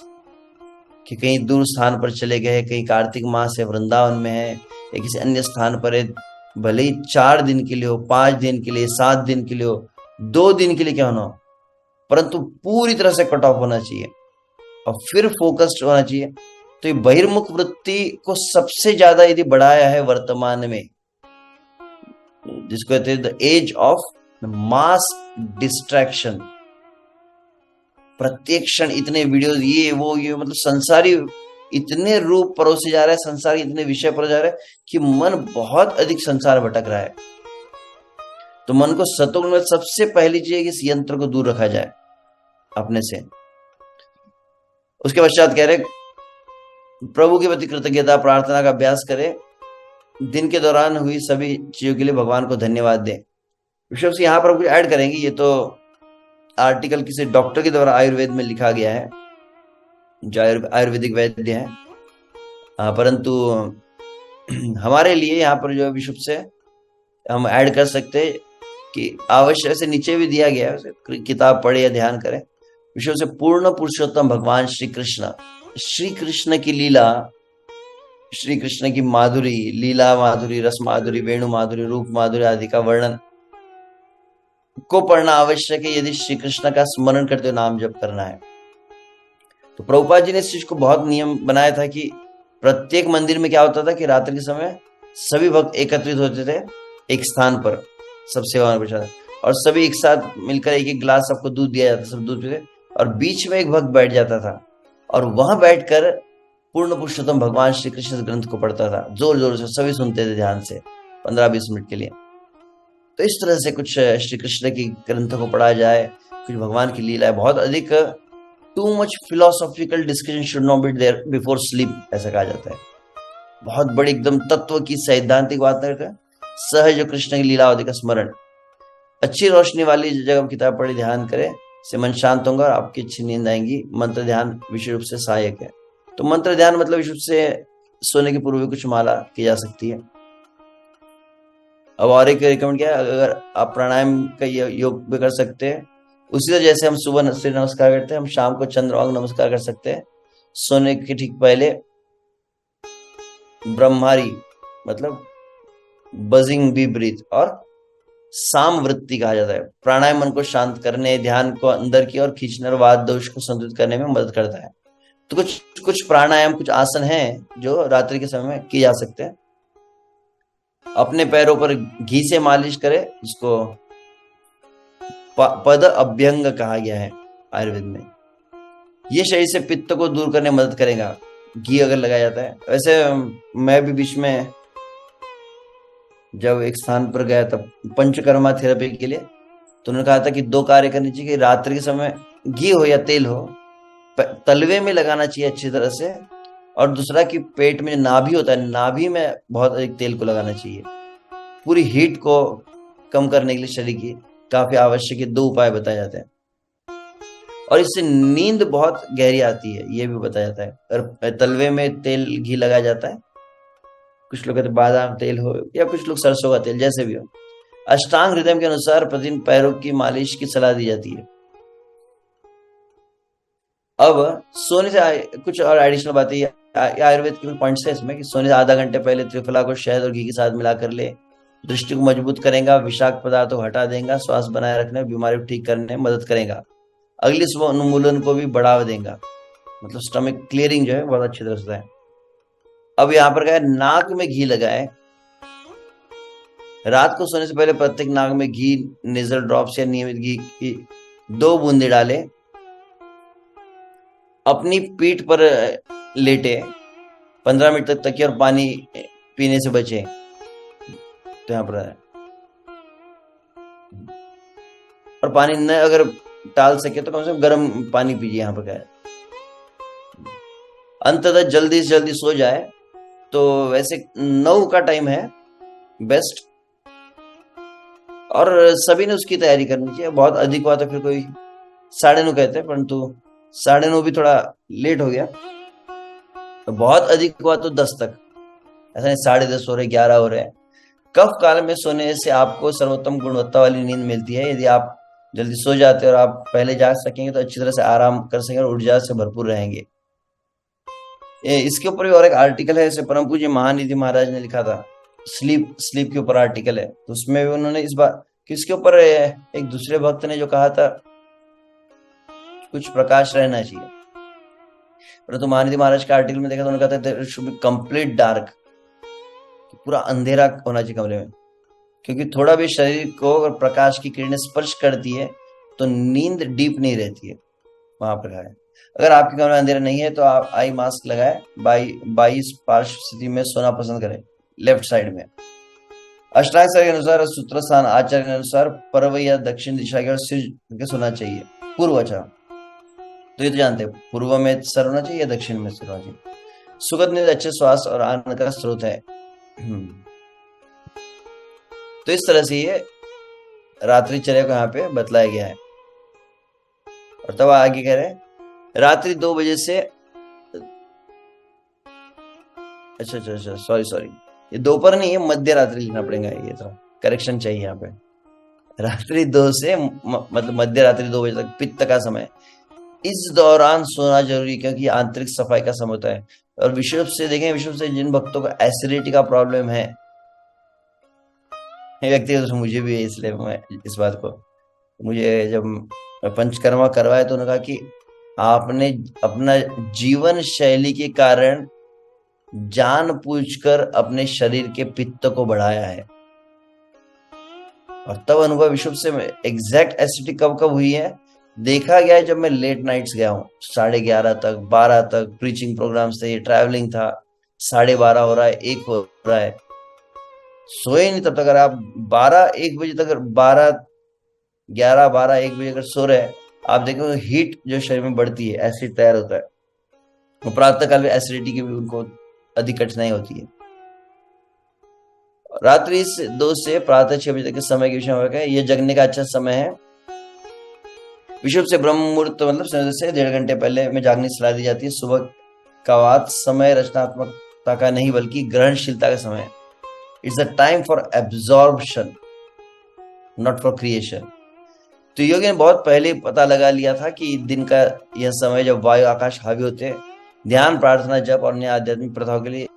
कि कहीं दूर स्थान पर चले गए, कहीं कार्तिक मास है, वृंदावन में है, या किसी अन्य स्थान पर है, भले ही 4 दिन के लिए हो, 5 दिन के लिए, 7 दिन के लिए हो, 2 दिन के लिए क्या होना हो, परंतु पूरी तरह से कट ऑफ होना चाहिए और फिर फोकस्ड होना चाहिए। तो ये बहिर्मुख वृत्ति को सबसे ज्यादा यदि बढ़ाया है वर्तमान में, जिसको कहते हैं the age of mass distraction. प्रत्येक क्षण इतने वीडियो, ये वो, ये मतलब संसारी इतने रूप परोसे जा रहे हैं, संसार के इतने विषय परोसे जा रहे हैं कि मन बहुत अधिक संसार भटक रहा है। तो मन को सतोगुण में सबसे पहली चीज है कि इस यंत्र को दूर रखा जाए अपने से। उसके पश्चात कह रहे प्रभु के प्रति कृतज्ञता प्रार्थना का अभ्यास करें, दिन के दौरान हुई सभी चीजों के लिए भगवान को धन्यवाद दें। विषय से यहाँ पर कुछ ऐड करेंगे, ये तो आर्टिकल किसी डॉक्टर के द्वारा आयुर्वेद में लिखा गया है, जो आयुर्वेदिक वैद्य है, परंतु हमारे लिए यहाँ पर जो विषुप से हम ऐड कर सकते हैं कि आवश्यक से नीचे भी दिया गया है, किताब पढ़े या ध्यान करें। विषय से पूर्ण पुरुषोत्तम भगवान श्री कृष्ण की लीला, श्री कृष्ण की माधुरी, लीला माधुरी, रस माधुरी, वेणु माधुरी, रूप माधुरी आदि का वर्णन को पढ़ना आवश्यक है यदि श्री कृष्ण का स्मरण करते हुए नाम जप करना है। तो प्रभुपाद जी ने इस चीज को बहुत नियम बनाया था कि प्रत्येक मंदिर में क्या होता था कि रात्रि के समय सभी भक्त एकत्रित होते थे एक स्थान पर, सब सेवा में बैठा, और सभी एक साथ मिलकर एक एक गिलास सबको दूध दिया जाता, सब दूध पीते, और बीच में एक भक्त बैठ जाता था और वहां बैठकर पूर्ण पुरुषोत्तम भगवान श्री कृष्ण ग्रंथ को पढ़ता था, जोर जोर से सभी सुनते थे ध्यान से 15-20 मिनट के लिए। तो इस तरह से कुछ श्री कृष्ण की ग्रंथों को पढ़ा जाए, कुछ भगवान की लीला है, बहुत अधिक too much philosophical discussion should not be there before sleep, ऐसा कहा जाता है। बहुत बड़ी एकदम तत्व की सैद्धांतिक बात नहीं करते, सहज कृष्ण की लीलावधि का स्मरण, अच्छी रोशनी वाली जगह किताब पढ़े, ध्यान करें, से मन शांत होगा और आपकी अच्छी नींद आएंगी। मंत्र ध्यान विशेष रूप से सहायक है। तो मंत्र ध्यान मतलब विशेष रूप से सोने के पूर्व कुछ माला की जा सकती है। अब और एक रिकमेंड किया, अगर आप प्राणायाम का योग भी कर सकते हैं, उसी तरह जैसे हम सुबह सूर्य नमस्कार करते हैं, हम शाम को चंद्रवांग नमस्कार कर सकते हैं। सोने के ठीक पहले ब्रह्मारी मतलब बजिंग बी ब्रीथ और साम वृत्ति कहा जाता है। प्राणायाम मन को शांत करने, ध्यान को अंदर की ओर खींचने और वाद दोष को संतुलित करने में मदद करता है। तो कुछ प्राणायाम, कुछ आसन हैं जो रात्रि के समय में किए जा सकते हैं। अपने पैरों पर घी से मालिश करें, जिसको पद अभ्यंग कहा गया है आयुर्वेद में। ये शरीर से पित्त को दूर करने में मदद करेगा, घी अगर लगाया जाता है। वैसे मैं भी बीच में जब एक स्थान पर गया तब पंचकर्मा थेरेपी के लिए, तो उन्होंने कहा था कि 2 कार्य करनी चाहिए, कि रात्रि के समय घी हो या तेल हो, तलवे में लगाना चाहिए अच्छी तरह से, और दूसरा कि पेट में नाभि होता है, नाभि में बहुत अधिक तेल को लगाना चाहिए। पूरी हीट को कम करने के लिए शरीर की काफी आवश्यक 2 उपाय बताए जाते हैं, और इससे नींद बहुत गहरी आती है, ये भी बताया जाता है। और तलवे में तेल घी लगाया जाता है, कुछ लोग कहते बादाम तेल हो या कुछ लोग सरसों का तेल, जैसे भी हो। अष्टांग हृदय के अनुसार प्रतिदिन पैरों की मालिश की सलाह दी जाती है। अब सोने से कुछ और एडिशनल बातें, आयुर्वेद के कुछ पॉइंट्स है इसमें, कि सोने से आधा घंटे पहले त्रिफला को शहद और घी के साथ मिलाकर ले, दृष्टि को मजबूत करेगा, विषाक्त पदार्थों को हटा देगा, श्वास बनाए रखने, बीमारी को ठीक करने में मदद करेगा, अगली सुबह उन्मूलन को भी बढ़ावा देगा, मतलब स्टमक क्लियरिंग जो है बहुत अच्छी तरह से है। अब यहाँ पर क्या है, नाक में घी लगाए रात को सोने से पहले प्रत्येक नाक में घी, नेजल ड्रॉप्स या नियमित घी की 2 बूंदे डालें। अपनी पीठ पर लेटे 15 मिनट तक तकिए और पानी पीने से बचें। तो यहाँ पर है, और पानी न अगर टाल सके तो कम से कम गर्म पानी पीजिए। यहाँ पर क्या है, अंततः जल्दी से जल्दी सो जाए। तो वैसे 9 का टाइम है बेस्ट, और सभी ने उसकी तैयारी करनी चाहिए। बहुत अधिक हुआ तो फिर कोई 9:30 कहते हैं, परंतु 9:30 भी थोड़ा लेट हो गया। तो बहुत अधिक हुआ तो 10 तक, ऐसा नहीं 10:30 हो रहे, 11 हो रहे। कफ काल में सोने से आपको सर्वोत्तम गुणवत्ता वाली नींद मिलती है। यदि आप जल्दी सो जाते हैं और आप पहले जाग सकेंगे तो अच्छी तरह से आराम कर सकेंगे और ऊर्जा से भरपूर रहेंगे। इसके ऊपर भी और एक आर्टिकल है, इसे परम पूज्य महानिधि महाराज ने लिखा था। स्लीप के ऊपर आर्टिकल है, तो उसमें भी उन्होंने इस बात किसके ऊपर, एक दूसरे भक्त ने जो कहा था कुछ प्रकाश रहना चाहिए, परंतु महानिधि महाराज के आर्टिकल में देखा तो उन्होंने कहा था there should be complete dark, पूरा अंधेरा होना चाहिए कमरे में, क्योंकि थोड़ा भी शरीर को अगर प्रकाश की किरणें स्पर्श करती है तो नींद डीप नहीं रहती है। वहां पर है, अगर आपके कमरे में अंधेरा नहीं है तो आप आई मास्क लगाए, 22 पार्श्व स्थिति में सोना पसंद करें, लेफ्ट साइड में। अष्टांग के अनुसार सूत्र स्थान आचार्य के अनुसार पूर्व या दक्षिण दिशा की ओर सिर के सोना चाहिए। पूर्व, अच्छा तो ये तो जानते हैं, पूर्व में सर होना चाहिए या दक्षिण में सर होना चाहिए। सुगंध नींद अच्छे स्वास्थ्य और आनंद का स्रोत है। तो इस तरह से ये रात्रिचर्या को यहाँ पे बतलाया गया है। और तब आगे कह रहे रात्रि 2 बजे से, अच्छा सॉरी, ये दोपहर नहीं है, मध्य रात्रि लिखना पड़ेगा, ये थोड़ा करेक्शन चाहिए यहाँ पे। रात्रि 2 से मतलब मध्य रात्रि 2 बजे तक पित्त का समय। इस दौरान सोना जरूरी, क्योंकि आंतरिक सफाई का समय होता है। और विशुद्ध से देखें, विशुद्ध से जिन भक्तों को एसिडिटी का प्रॉब्लम है, व्यक्तिगत तो मुझे भी है, इसलिए मैं इस बात को, मुझे जब पंचकर्मा करवाया तो उन्होंने कहा कि आपने अपना जीवन शैली के कारण जानबूझकर अपने शरीर के पित्त को बढ़ाया है। और तब अनुभव विशुद्ध से एग्जैक्ट एसिडिटी कब कब हुई है देखा गया है, जब मैं लेट नाइट्स गया हूँ 11:30 तक 12 तक, प्रीचिंग प्रोग्राम से, ट्रैवलिंग था, 12:30 हो रहा है, 1 हो रहा है, सोए नहीं तब तक। अगर आप 12-1 बजे तक, 11-12-1 बजे अगर सो रहे हैं, आप देखोगे हीट जो शरीर में बढ़ती है, एसिड तैयार होता है। तो प्रातः काल में एसिडिटी की भी उनको अधिक कठिनाई होती है। रात्रि 2 से प्रातः 6 बजे तक के समय के विषय में ये जगने का अच्छा समय है। विशुद्ध से ब्रह्म मुहूर्त मतलब सूर्योदय से 1.5 घंटे पहले में जागने की सलाह दी जाती है। सुबह का वात समय रचनात्मकता का नहीं बल्कि ग्रहणशीलता का समय है। It's a time for absorption, not for creation. तो योगी ने बहुत पहले पता लगा लिया था कि दिन का यह समय जब वायु आकाश हावी होते हैं, ध्यान, प्रार्थना, जप और अन्य आध्यात्मिक प्रथाओं के लिए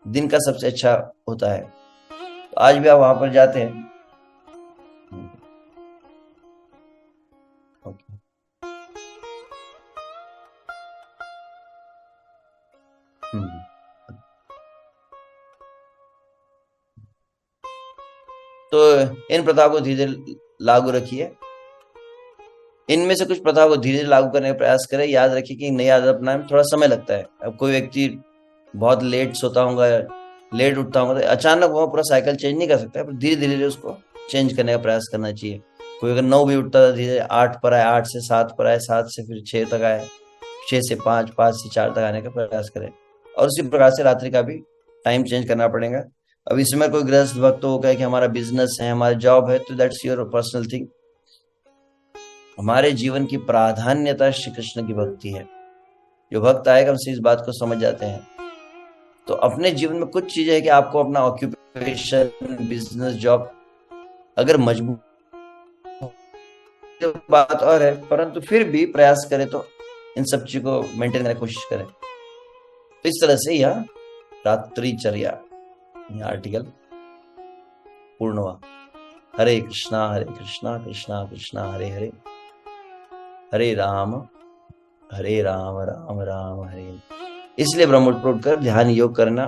दिन का सबसे अच्छा होता है। तो आज भी आप वहां पर जाते हैं। तो इन प्रथाओं को धीरे धीरे लागू रखिए। इनमें से कुछ प्रथाओं को धीरे धीरे लागू करने का प्रयास करें। याद रखिए कि नई आदत अपनाने में थोड़ा समय लगता है। अब कोई व्यक्ति बहुत लेट सोता होगा, लेट उठता होगा, तो अचानक वो पूरा साइकिल चेंज नहीं कर सकता है, पर धीरे धीरे उसको चेंज करने का प्रयास करना चाहिए। कोई अगर 9 बजे उठता था, धीरे 8 पर आए, 8 से 7 पर आए, 7 से फिर 6 तक आए, 6 से 5, 5 से 4 तक आने का प्रयास करें। और उसी प्रकार से रात्रि का भी टाइम चेंज करना पड़ेगा। अब इसमें कोई गृहस्थ भक्त हो गया कि हमारा बिजनेस है, हमारा जॉब है, तो दैट्स योर पर्सनल थिंग। हमारे जीवन की प्राधान्यता श्री कृष्ण की भक्ति है। जो भक्त आएगा हमसे इस बात को समझ जाते हैं। तो अपने जीवन में कुछ चीजें है कि आपको अपना ऑक्यूपेशन, बिजनेस, जॉब अगर मजबूत बात और है, परंतु फिर भी प्रयास करें तो इन सब चीजों को मेंटेन करने की कोशिश करें। तो इस तरह से यह रात्रिचर्या आर्टिकल पूर्ण हुआ। हरे कृष्णा कृष्णा कृष्णा हरे हरे, हरे राम राम राम हरे। इसलिए ब्रह्ममुहूर्त उठकर ध्यान योग करना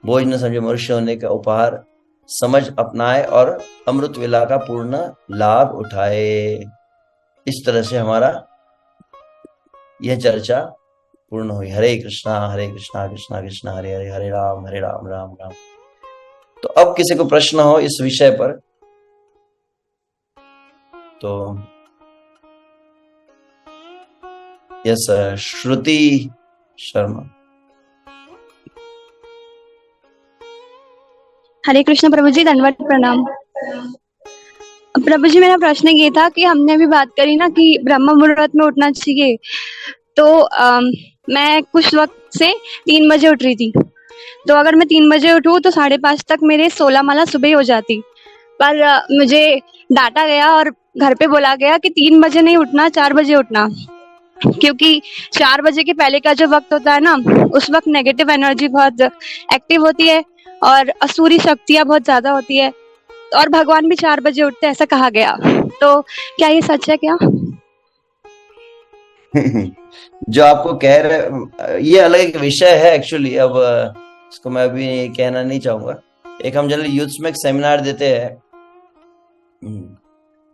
भोज न समझे मनुष्य होने का उपहार समझ अपनाए और अमृत वेला का पूर्ण लाभ उठाए। इस तरह से हमारा यह चर्चा पूर्ण हुई। हरे कृष्णा कृष्णा कृष्णा हरे हरे, हरे राम राम राम। तो अब किसी को प्रश्न हो इस विषय पर तो यस, श्रुति शर्मा। हरे कृष्ण प्रभु जी, दंडवत प्रणाम। प्रभु जी, मेरा प्रश्न ये था कि हमने अभी बात करी ना कि ब्रह्म मुहूर्त में उठना चाहिए, तो मैं कुछ वक्त से 3 बजे उठ रही थी। तो अगर मैं 3 बजे उठूं तो 5:30 तक मेरे 16 माला सुबह ही हो जाती। पर मुझे डांटा गया और घर पे बोला गया कि 3 बजे नहीं उठना, 4 बजे उठना, क्योंकि 4 बजे के पहले का जो वक्त होता है ना, उस वक्त नेगेटिव एनर्जी बहुत एक्टिव होती है और असुरी शक्तियां बहुत ज्यादा होती है, और भगवान भी 4 बजे उठते, ऐसा कहा गया। तो क्या ये सच है क्या? जो आपको कह रहे, ये अलग एक विषय है एक्चुअली। अब इसको मैं अभी कहना नहीं चाहूंगा। एक हम जनरल यूथ में एक सेमिनार देते हैं,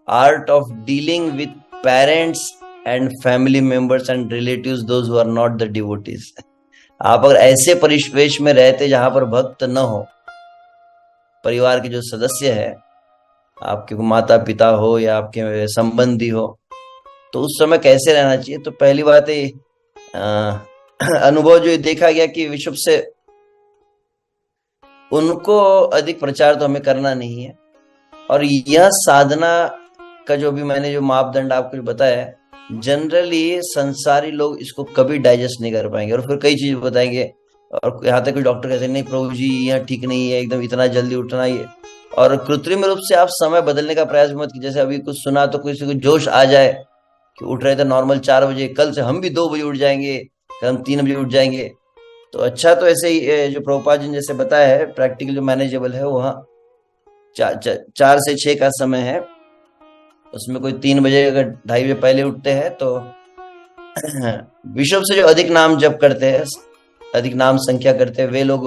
art of dealing with parents and family members and relatives those who are not the devotees. आप अगर ऐसे परिवेश में रहते जहां पर भक्त न हो, परिवार के जो सदस्य है, आपके माता पिता हो या आपके संबंधी हो, तो उस समय कैसे रहना चाहिए। तो पहली बात है, अनुभव जो देखा गया कि विश्व से उनको अधिक प्रचार तो हमें करना नहीं है। और यह साधना का जो भी मैंने जो मापदंड आपको बताया, जनरली संसारी लोग इसको कभी डाइजेस्ट नहीं कर पाएंगे और फिर कई चीज बताएंगे। और यहाँ तक डॉक्टर कहते हैं नहीं प्रभु जी यह ठीक नहीं है, एकदम इतना जल्दी उठना ही है। और कृत्रिम रूप से आप समय बदलने का प्रयास मत कीजिए। जैसे अभी कुछ सुना तो किसी को जोश आ जाए कि उठ रहे थे नॉर्मल 4 बजे, कल से हम भी 2 बजे उठ जाएंगे, कल हम 3 बजे उठ जाएंगे। तो अच्छा, तो ऐसे ही जो प्रभुपाद जी ने जैसे बताया है, प्रैक्टिकल जो मैनेजेबल है वहाँ 4 से 6 का समय है। उसमें कोई 3 बजे अगर 2:30 बजे पहले उठते हैं तो विश्व से जो अधिक नाम जप करते हैं, अधिक नाम संख्या करते हैं वे लोग,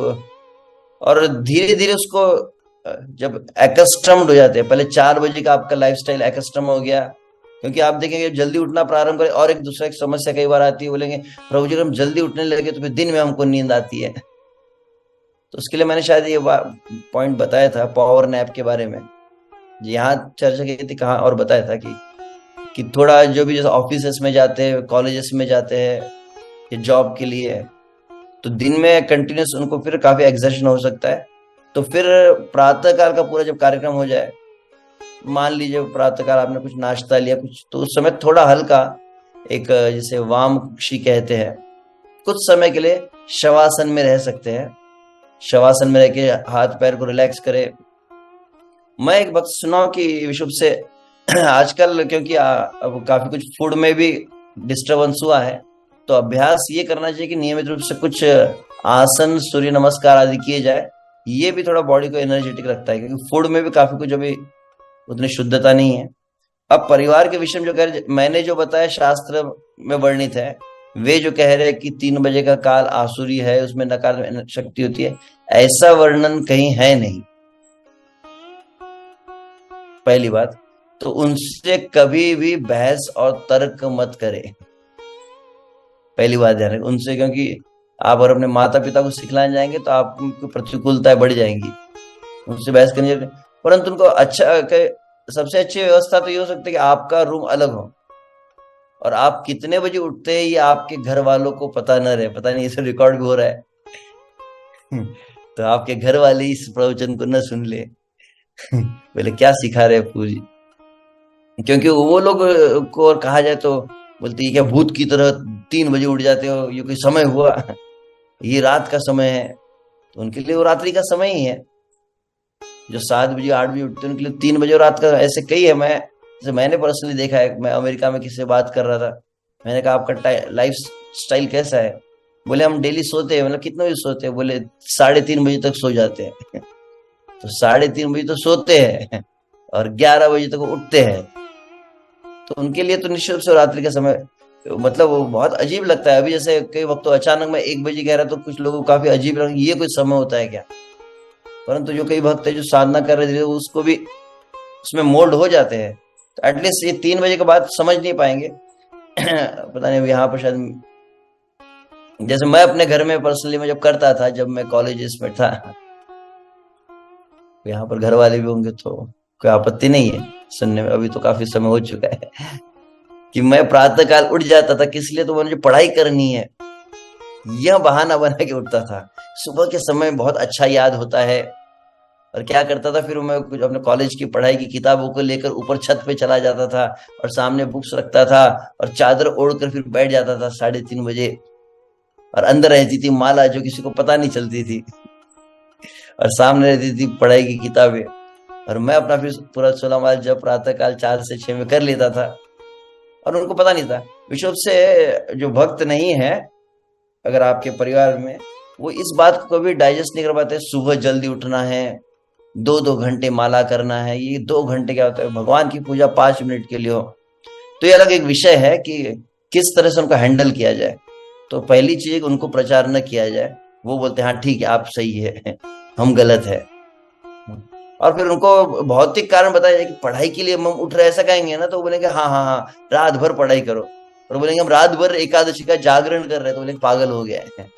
और धीरे धीरे उसको जब एकस्टम्ड हो जाते हैं, पहले 4 बजे का आपका लाइफस्टाइल एकस्टम हो गया। क्योंकि आप देखेंगे जल्दी उठना प्रारंभ करें, और एक दूसरा एक समस्या कई बार आती है, बोलेंगे प्रभु जी हम जल्दी उठने लगे तो फिर दिन में हमको नींद आती है। तो उसके लिए मैंने शायद ये पॉइंट बताया था पावर नैप के बारे में, यहाँ चर्चा की थी कहाँ, और बताया था कि थोड़ा जो भी जैसे ऑफिस में जाते हैं, कॉलेजेस में जाते हैं या जॉब के लिए, तो दिन में कंटिन्यूस उनको फिर काफी एक्सर्शन हो सकता है। तो फिर प्रातः काल का पूरा जब कार्यक्रम हो जाए, मान लीजिए प्रातः काल आपने कुछ नाश्ता लिया कुछ, तो उस समय थोड़ा हल्का एक जैसे वाम कुक्षी कहते हैं, कुछ समय के लिए शवासन में रह सकते हैं। शवासन में रह के हाथ पैर को रिलैक्स करे। मैं एक बात सुना कि विश्व से आजकल क्योंकि अब काफी कुछ फूड में भी डिस्टर्बेंस हुआ है, तो अभ्यास ये करना चाहिए कि नियमित रूप से कुछ आसन, सूर्य नमस्कार आदि किए जाए। ये भी थोड़ा बॉडी को एनर्जेटिक रखता है, क्योंकि फूड में भी काफी कुछ अभी उतनी शुद्धता नहीं है। अब परिवार के विषय में जो कह रहे, मैंने जो बताया शास्त्र में वर्णित है, वे जो कह रहे हैं कि 3 बजे का काल आसुरी है, उसमें नकारात्मक शक्ति होती है, ऐसा वर्णन कहीं है नहीं। पहली बात तो उनसे कभी भी बहस और तर्क मत करें, पहली बात ध्यान रखें उनसे, क्योंकि आप और अपने माता पिता को सिखलाने जाएंगे तो आपकी प्रतिकूलताएं बढ़ जाएंगी, उनसे बहस करनी। परंतु उनको अच्छा, सबसे अच्छी व्यवस्था तो ये हो सकती है कि आपका रूम अलग हो, और आप कितने बजे उठते हैं ये आपके घर वालों को पता न रहे। पता नहीं, ये सब रिकॉर्ड भी हो रहा है तो आपके घर वाले इस प्रवचन को न सुन ले बोले क्या सिखा रहे पूरी, क्योंकि वो लोग को और कहा जाए तो बोलते क्या भूत की तरह 3 बजे उठ जाते हो, ये कोई समय हुआ ये रात का समय है। तो उनके लिए वो रात्रि का समय ही है। जो 7 बजे 8 बजे उठते हैं उनके लिए 3 बजे रात का, ऐसे कई है। मैंने पर्सनली देखा है। मैं अमेरिका में किसी से बात कर रहा था, मैंने कहा आपका लाइफ स्टाइल कैसा है? बोले हम डेली सोते हैं। मतलब कितने बजे सोते हैं? बोले 3:30 बजे तक सो जाते हैं तो 3:30 बजे तो सोते हैं और 11 बजे तक उठते हैं। तो उनके लिए तो निश्चित रूप से रात्रि का समय, मतलब वो बहुत अजीब लगता है। अभी जैसे कई वक्त तो अचानक मैं 1 बजे कह रहा तो कुछ लोगों को काफी अजीब लगा, ये कोई समय होता है क्या? परंतु जो कई भक्त है जो साधना कर रहे थे उसको भी उसमें मोल्ड हो जाते हैं, तो एटलीस्ट ये 3 बजे के बाद समझ नहीं पाएंगे। पता नहीं यहाँ पर शायद, जैसे मैं अपने घर में पर्सनली मैं जब करता था, जब मैं कॉलेजेस में था, यहाँ पर घर वाले भी होंगे तो कोई आपत्ति नहीं है सुनने में, अभी तो काफी समय हो चुका है, कि मैं प्रातः काल उठ जाता था। किस लिए? तो मुझे पढ़ाई करनी है, यह बहाना बना के उठता था। सुबह के समय बहुत अच्छा याद होता है। और क्या करता था फिर, मैं कुछ अपने कॉलेज की पढ़ाई की किताबों को लेकर ऊपर छत पे चला जाता था और सामने बुक्स रखता था और चादर ओढ़कर फिर बैठ जाता था 3:30 बजे, और अंदर रहती थी माला जो किसी को पता नहीं चलती थी, और सामने रहती थी पढ़ाई की किताबें, और मैं अपना फिर पूरा 16 माला जब प्रातः काल 4 से 6 में कर लेता था, और उनको पता नहीं था। विशुद्ध से जो भक्त नहीं है अगर आपके परिवार में, वो इस बात को कभी डाइजेस्ट नहीं कर पाते। सुबह जल्दी उठना है, 2-2 घंटे माला करना है, ये 2 घंटे क्या होता है, भगवान की पूजा 5 मिनट के लिए हो, तो ये अलग एक विषय है कि किस तरह से उनको हैंडल किया जाए। तो पहली चीज उनको प्रचार न किया जाए, वो बोलते हैं हाँ ठीक है आप सही है, हम गलत है। और फिर उनको भौतिक कारण बताया जाए कि पढ़ाई के लिए हम उठ रहे, ऐसा कहेंगे ना तो वो बोलेंगे हाँ हाँ हाँ रात भर पढ़ाई करो, और बोलेंगे हम रात भर एकादशी का जागरण कर रहे हैं, तो बोलेंगे पागल हो गया है।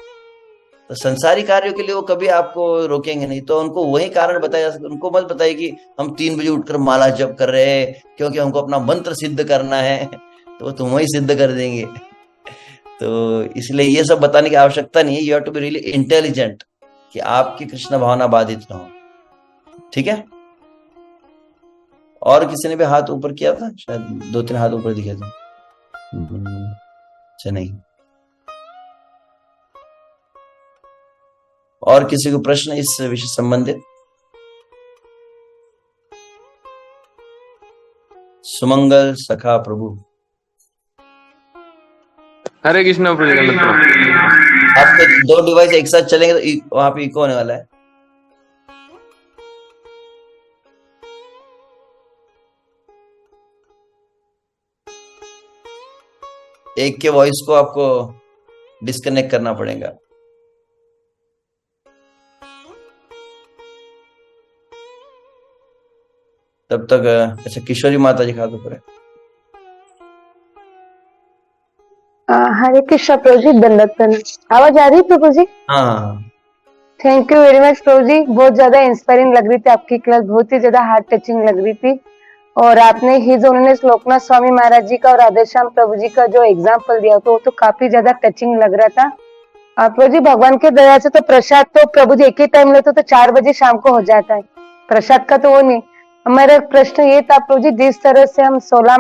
तो संसारी कार्यों के लिए वो कभी आपको रोकेंगे नहीं, तो उनको वही कारण बताया जा सकता। उनको मत बताइए कि हम 3 बजे उठकर माला जप कर रहे हैं क्योंकि हमको अपना मंत्र सिद्ध करना है, तो वो तुम ही सिद्ध कर देंगे। तो इसलिए ये सब बताने की आवश्यकता नहीं है। You have to be really intelligent कि आपकी कृष्ण भावना बाधित ना हो, ठीक है। और किसी ने भी हाथ ऊपर किया था, शायद 2-3 हाथ ऊपर दिखे थे। अच्छा नहीं, और किसी को प्रश्न इस विषय संबंधित? सुमंगल सखा प्रभु, हरे कृष्ण प्रभु जगन्नाथ। आपके 2 डिवाइस एक साथ चलेंगे तो वहां पे इको होने वाला है। एक के वॉइस को आपको डिस्कनेक्ट करना पड़ेगा। तब तक अच्छा किशोरी माता जी हाथ ऊपर है। हरे कृष्ण प्रभु जी, दंडवत प्रणाम। आवाज आ रही है प्रभु जी? हाँ, थैंक यू वेरी मच प्रभु जी, बहुत ज्यादा इंस्पायरिंग लग रही थी आपकी क्लास, बहुत ही ज्यादा हार्ट टचिंग लग रही थी। और आपने ही जो उन्होंने लोकनाथ स्वामी महाराज जी का और राधेश्याम प्रभु जी का जो एग्जाम्पल दिया तो वो तो काफी ज्यादा टचिंग लग रहा था। प्रभु जी भगवान के दया से तो प्रसाद तो प्रभु जी एक ही टाइम लेते तो 4 बजे शाम को हो जाता है, प्रसाद का तो वो नहीं। हमारा प्रश्न ये था प्रभु जी, जिस तरह से हम 16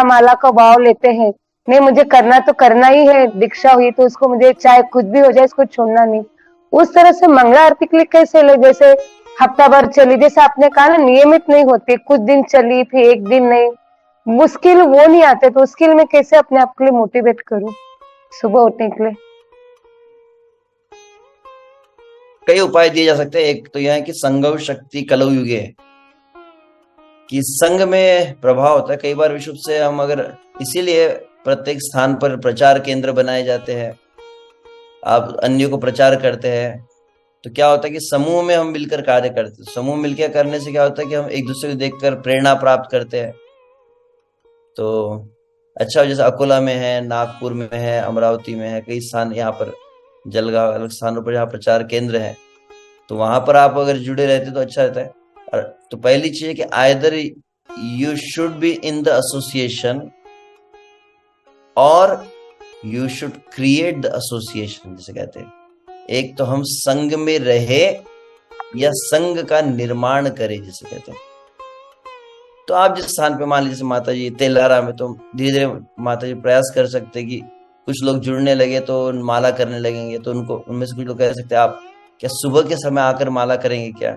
माला का वाव लेते हैं, नहीं मुझे करना तो करना ही है, दीक्षा हुई तो उसको मुझे चाहे कुछ भी हो जाए इसको छोड़ना नहीं, उस तरह से मंगला आरती के लिए कैसे ले, जैसे हफ्ता भर चली, जैसे आपने कहा ना नियमित नहीं होती, कुछ दिन चली फिर एक दिन नहीं, मुश्किल वो नहीं आते, तो उसके लिए मैं कैसे अपने आप के लिए मोटिवेट करूं सुबह उठने के लिए? कई उपाय दिए जा सकते हैं। एक तो यह है कि संगव शक्ति कलौ युगे, कि संघ में प्रभाव होता है। कई बार विश्व से हम अगर, इसीलिए प्रत्येक स्थान पर प्रचार केंद्र बनाए जाते हैं, आप अन्यों को प्रचार करते हैं, तो क्या होता है कि समूह में हम मिलकर कार्य करते हैं। समूह मिलकर करने से क्या होता है कि हम एक दूसरे को देखकर प्रेरणा प्राप्त करते हैं। तो अच्छा, जैसे अकोला में है, नागपुर में है, अमरावती में है, कई स्थान यहाँ पर जलगांव अलग स्थानों पर जहाँ प्रचार केंद्र है, तो वहां पर आप अगर जुड़े रहते तो अच्छा रहता है। और तो पहली चीज है कि either you should be in the association और you should create the association, जिसे कहते हैं। एक तो हम संघ में रहे या संघ का निर्माण करें, जिसे कहते हैं। तो आप जिस स्थान पे, मान लीजिए माता जी तेलारा में, तो धीरे धीरे माता जी प्रयास कर सकते हैं कि कुछ लोग जुड़ने लगे तो माला करने लगेंगे, तो उनको उनमें से कुछ लोग कह सकते हैं आप क्या सुबह के समय आकर माला करेंगे क्या?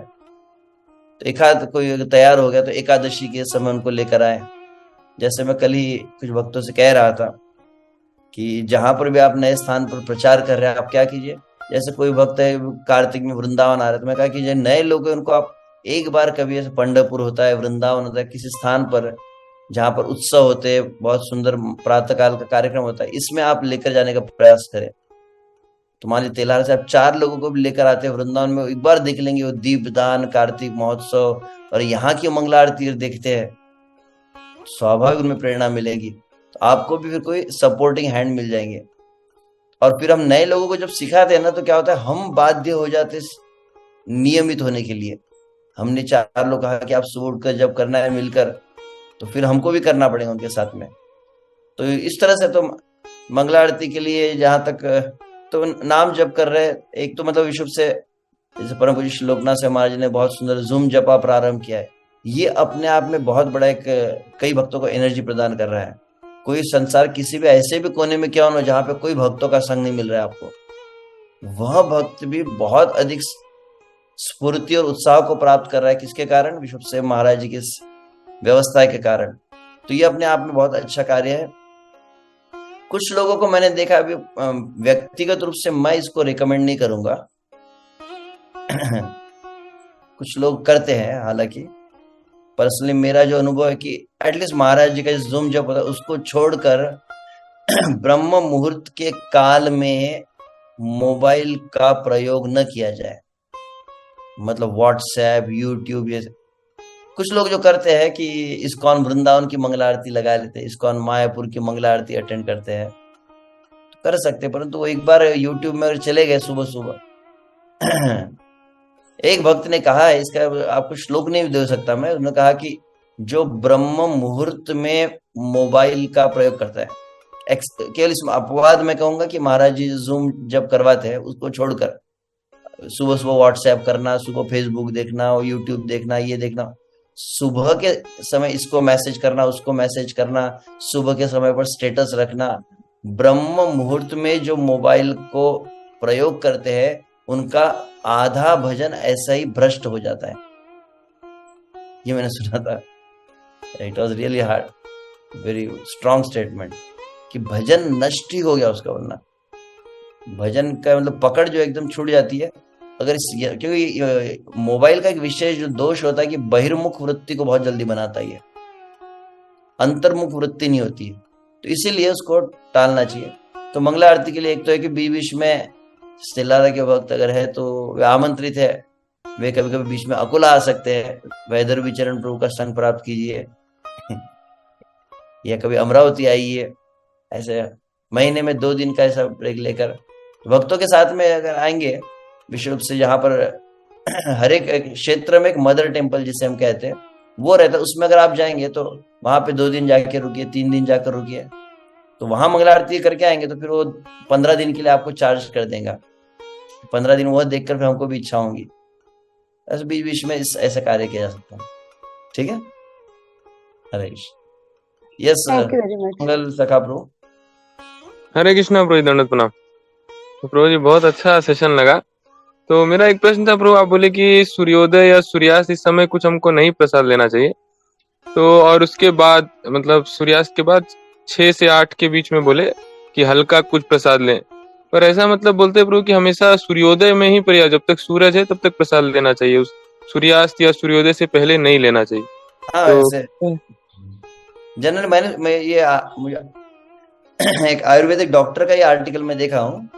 तो एक आध कोई तैयार हो गया तो एकादशी के समय उनको लेकर आए। जैसे मैं कल ही कुछ भक्तों से कह रहा था कि जहां पर भी आप नए स्थान पर प्रचार कर रहे हैं, आप क्या कीजिए, जैसे कोई भक्त है कार्तिक में वृंदावन आ रहा है, तो मैं कहा कि नए लोग हैं उनको आप एक बार कभी, ऐसे पंढरपुर होता है, वृंदावन होता है, किसी स्थान पर जहां पर उत्सव होते हैं, बहुत सुंदर प्रातः काल का कार्यक्रम होता है, इसमें आप लेकर जाने का प्रयास करें। तो मान लीजिए तेल्हारा से आप 4 लोगों को भी लेकर आते हैं वृंदावन में, एक बार देख लेंगे वो दीपदान, कार्तिक महोत्सव और यहाँ की मंगला आरती देखते हैं, स्वाभाविक उनमें प्रेरणा मिलेगी, तो आपको भी फिर कोई सपोर्टिंग हैंड मिल जाएंगे। और फिर हम नए लोगों को जब सिखाते हैं ना, तो क्या होता है, हम बाध्य हो जाते हैं नियमित होने के लिए। हमने 4 लोग कहा कि आप सुबह उठकर जब करना है मिलकर, तो फिर हमको भी करना पड़ेगा उनके साथ में। तो इस तरह से तो मंगला आरती के लिए जहां तक तो नाम जप कर रहे, एक तो मतलब विशुभ से जैसे परम पूज्य श्री लोकनाथ से महाराज ने बहुत सुंदर जूम जपा प्रारंभ किया है, ये अपने आप में बहुत बड़ा एक कई भक्तों को एनर्जी प्रदान कर रहा है। कोई संसार किसी भी ऐसे भी कोने में क्यों ना हो जहाँ पे कोई भक्तों का संग नहीं मिल रहा है आपको, वह भक्त भी बहुत अधिक स्फूर्ति और उत्साह को प्राप्त कर रहा है। किसके कारण? विशुभ से महाराज जी की इस व्यवस्था के कारण। तो ये अपने आप में बहुत अच्छा कार्य है। कुछ लोगों को मैंने देखा, अभी व्यक्तिगत रूप से मैं इसको रिकमेंड नहीं करूंगा कुछ लोग करते हैं, हालांकि पर्सनली मेरा जो अनुभव है कि एटलीस्ट महाराज जी का जूम जब होता है उसको छोड़कर ब्रह्म मुहूर्त के काल में मोबाइल का प्रयोग न किया जाए। मतलब व्हाट्सएप, यूट्यूब, ये कुछ लोग जो करते हैं कि इस्कॉन वृंदावन की मंगला आरती लगा लेते हैं, इस्कॉन मायापुर की मंगला आरती अटेंड करते हैं, तो कर सकते हैं, परंतु वो एक बार यूट्यूब में अगर चले गए सुबह सुबह एक भक्त ने कहा है, इसका आपको श्लोक नहीं दे सकता मैं, उन्होंने कहा कि जो ब्रह्म मुहूर्त में मोबाइल का प्रयोग करता है, केवल इस अपवाद में कहूंगा कि महाराज जी जूम जब करवाते हैं उसको छोड़कर सुबह सुबह व्हाट्सएप करना, सुबह फेसबुक देखना और यूट्यूब देखना, ये देखना, सुबह के समय इसको मैसेज करना, उसको मैसेज करना, सुबह के समय पर स्टेटस रखना, ब्रह्म मुहूर्त में जो मोबाइल को प्रयोग करते हैं उनका आधा भजन ऐसा ही भ्रष्ट हो जाता है। ये मैंने सुना था, it was really hard, very strong statement कि भजन नष्ट ही हो गया उसका, वरना भजन का मतलब पकड़ जो एकदम छूट जाती है। अगर क्योंकि मोबाइल का एक विशेष जो दोष होता है कि बहिर्मुख वृत्ति को बहुत जल्दी बनाता है, अंतर्मुख वृत्ति नहीं होती है, तो इसीलिए उसको टालना चाहिए। तो मंगला आरती के लिए एक तो है कि बीच बीच में तेल्हारा के वक्त अगर है तो वे आमंत्रित है, वे कभी कभी बीच में अकोला आ सकते हैं, वैदर विचरण प्रभु का संग प्राप्त कीजिए या कभी अमरावती आइए, ऐसे महीने में 2 दिन का ऐसा ब्रेक लेकर भक्तों के साथ में अगर आएंगे विशुभ से, जहाँ पर हर एक क्षेत्र में एक मदर टेम्पल जिसे हम कहते हैं वो रहता है, उसमें अगर आप जाएंगे तो वहां पे 2 दिन जाके रुकिए, 3 दिन जाकर रुकिए, तो वहां मंगला आरती करके आएंगे तो फिर वो 15 दिन के लिए आपको चार्ज कर देगा, 15 दिन वो देखकर फिर हमको भी इच्छा होगी। ऐसे बीच बीच में ऐसा कार्य किया जा सकता है। ठीक है, Hare Krishna. Yes thank you very much. Mangal Sakha Prabhu. हरे कृष्णा प्रभु, दंडवत प्रणाम। तो प्रभु जी बहुत अच्छा सेशन लगा। तो मेरा एक प्रश्न था प्रभु, आप बोले कि सूर्योदय या सूर्यास्त इस समय कुछ हमको नहीं प्रसाद लेना चाहिए, तो और उसके बाद मतलब सूर्यास्त के बाद 6 से 8 के बीच में बोले कि हल्का कुछ प्रसाद लें, पर ऐसा मतलब बोलते प्रभु कि हमेशा सूर्योदय में ही पर्याप्त, जब तक सूरज है तब तक प्रसाद लेना चाहिए, उस सूर्यास्त या सूर्योदय से पहले नहीं लेना चाहिए। हाँ, तो ऐसे जनरल मैं ये मुझे एक आयुर्वेदिक डॉक्टर का ये आर्टिकल में देखा हूँ,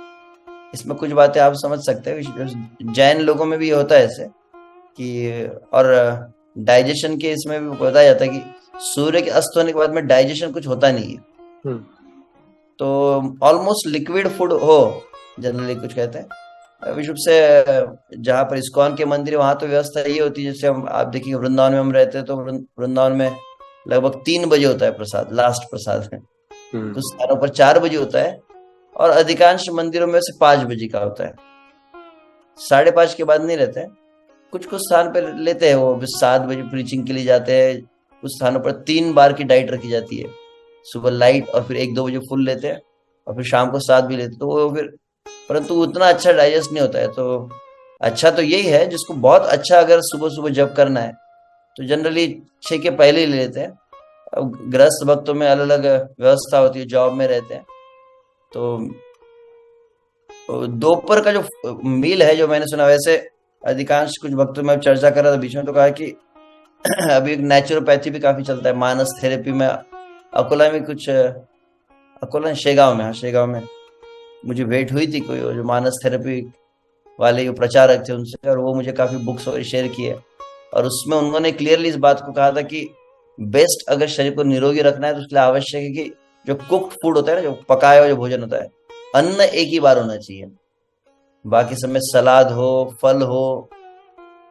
इसमें कुछ बातें आप समझ सकते हैं। जैन लोगों में भी ये होता है ऐसे कि, और डाइजेशन के इसमें भी बताया जाता है कि सूर्य के अस्त होने के बाद में डाइजेशन कुछ होता नहीं है, तो ऑलमोस्ट लिक्विड फूड हो जनरली कुछ कहते हैं। विशुभ से जहाँ पर इस्कॉन के मंदिर वहां तो व्यवस्था ये होती है, जैसे हम आप देखिए वृंदावन में हम रहते हैं तो वृंदावन में लगभग 3 बजे होता है प्रसाद, लास्ट प्रसाद है, कुछ स्थानों पर 4 बजे होता है और अधिकांश मंदिरों में से 5 बजे का होता है, 5:30 के बाद नहीं रहते हैं। कुछ कुछ स्थान पर लेते हैं वो 7 बजे प्रीचिंग के लिए जाते हैं, कुछ स्थानों पर 3 बार की डाइट रखी जाती है, सुबह लाइट और फिर 1-2 बजे फुल लेते हैं और फिर शाम को 7 भी लेते हैं, तो वो फिर परंतु उतना अच्छा डाइजेस्ट नहीं होता है। तो अच्छा तो यही है, जिसको बहुत अच्छा अगर सुबह सुबह जब करना है तो जनरली 6 के पहले ही ले लेते हैं। अब गृहस्थ भक्तों में अलग अलग व्यवस्था होती है, जॉब में रहते हैं, तो दोपहर का जो मील है जो मैंने सुना, वैसे अधिकांश कुछ भक्तों में चर्चा कर रहा था बीच में, तो कहा कि अभी एक नेचुरोपैथी भी काफी चलता है, मानस थेरेपी में अकोला में कुछ, अकोला शेगांव में, हाँ शेगांव में मुझे भेंट हुई थी कोई जो मानस थेरेपी वाले जो प्रचारक थे उनसे, और वो मुझे काफी बुक्स वगैरह शेयर किए, और उसमें उन्होंने क्लियरली इस बात को कहा था कि बेस्ट अगर शरीर को निरोगी रखना है तो उसके लिए आवश्यक है कि जो कुक्ड फूड होता है ना, जो पकाया हुआ जो भोजन होता है, अन्न एक ही बार होना चाहिए। बाकी समय सलाद हो, फल हो,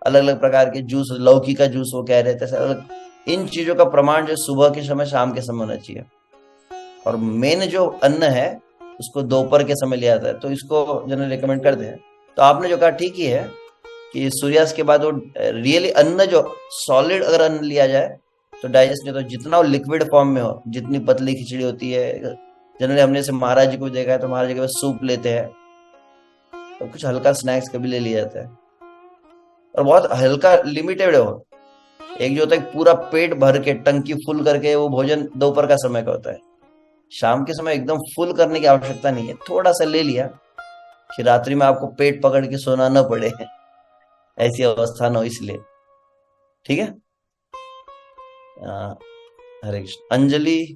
अलग अलग प्रकार के जूस, लौकी का जूस वो कह रहे थे, अलग इन चीजों का प्रमाण जो सुबह के समय शाम के समय होना चाहिए। और मेन जो अन्न है उसको दोपहर के समय लिया जाता है, तो इसको जनरल रिकमेंड करते हैं। तो आपने जो कहा ठीक ही है कि सूर्यास्त के बाद वो रियली अन्न जो सॉलिड अगर अन्न लिया जाए तो डाइजेस्ट नहीं होता, जितना वो लिक्विड फॉर्म में हो, जितनी पतली खिचड़ी होती है। जनरली हमने से महाराज जी को देखा है तो महाराज जी के पास सूप लेते हैं, तो कुछ हल्का स्नैक्स कभी ले लिया जाता है, और बहुत हल्का लिमिटेड हो। एक जो होता है पूरा पेट भर के टंकी फुल करके वो भोजन दोपहर का समय का होता है। शाम के समय एकदम फुल करने की आवश्यकता नहीं है, थोड़ा सा ले लिया कि रात्रि में आपको पेट पकड़ के सोना न पड़े, ऐसी अवस्था न हो, इसलिए। ठीक है। हरे कृष्ण। अंजलि।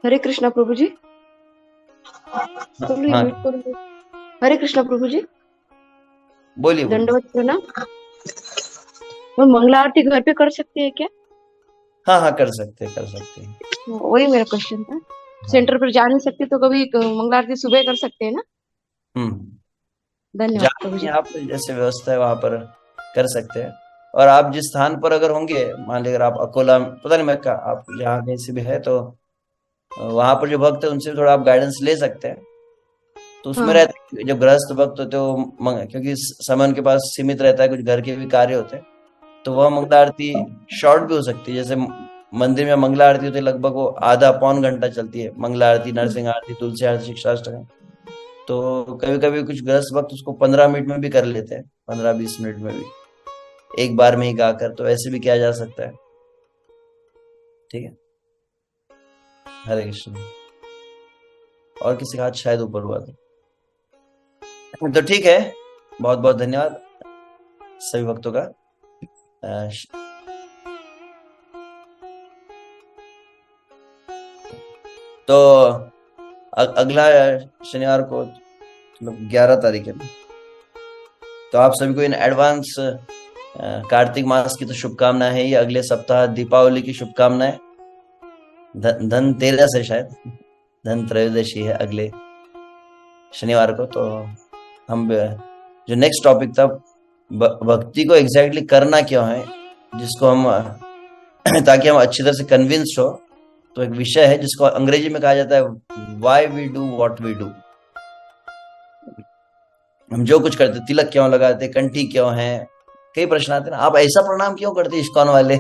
हरे कृष्णा प्रभु जी। बोलिए, हाँ म्यूट करो। हरे कृष्णा प्रभु जी, बोलिए बोलिए। दंडवत प्रणाम। वो मंगला आरती घर पे कर सकते हैं क्या? हाँ हाँ, कर सकते हैं। वही मेरा क्वेश्चन था। सेंटर पर जा नहीं सकते तो कभी मंगला आरती सुबह कर सकते हैं ना? धन्यवाद प्रभु जी। आप जैसे व्यवस्था है वहां पर कर सकते हैं। और आप जिस स्थान पर अगर होंगे, मान लीजिए अगर आप अकोला, पता नहीं मैं आप जहाँ कहीं से भी है, तो वहां पर जो भक्त है उनसे थोड़ा आप गाइडेंस ले सकते हैं। तो उसमें हाँ। रहता है जो गृहस्थ भक्त होते हैं वो क्योंकि समय उनके पास सीमित रहता है, कुछ घर के भी कार्य होते हैं, तो वह मंगला आरती शॉर्ट भी हो सकती है। जैसे मंदिर में मंगला आरती होती है, लगभग वो आधा पौन घंटा चलती है, मंगला आरती, नरसिंह आरती, तुलसी आरती, शिक्षाष्टकम। तो कभी कभी कुछ गृहस्थ भक्त उसको 15 मिनट में भी कर लेते हैं, 15-20 मिनट में भी, एक बार में ही गाकर, तो ऐसे भी किया जा सकता है। ठीक है। हरे कृष्ण। और किसी का हाथ शायद ऊपर हुआ था, तो ठीक है। बहुत बहुत धन्यवाद सभी भक्तों का। तो अगला शनिवार को, मतलब 11 तारीख है, तो आप सभी को इन एडवांस कार्तिक मास की तो शुभकामनाएं है ही। अगले सप्ताह दीपावली की शुभकामनाएं। धनतेरस है शायद, धन त्रयोदशी है अगले शनिवार को। तो हम जो नेक्स्ट टॉपिक था, भक्ति को एग्जैक्टली करना क्यों है, जिसको हम ताकि हम अच्छी तरह से कन्विंस्ड हो, तो एक विषय है जिसको अंग्रेजी में कहा जाता है why we do what we do. हम जो कुछ करते, तिलक क्यों लगाते, कंठी क्यों है, कई प्रश्न आते हैं ना। आप ऐसा प्रणाम क्यों करते इस्कॉन वाले,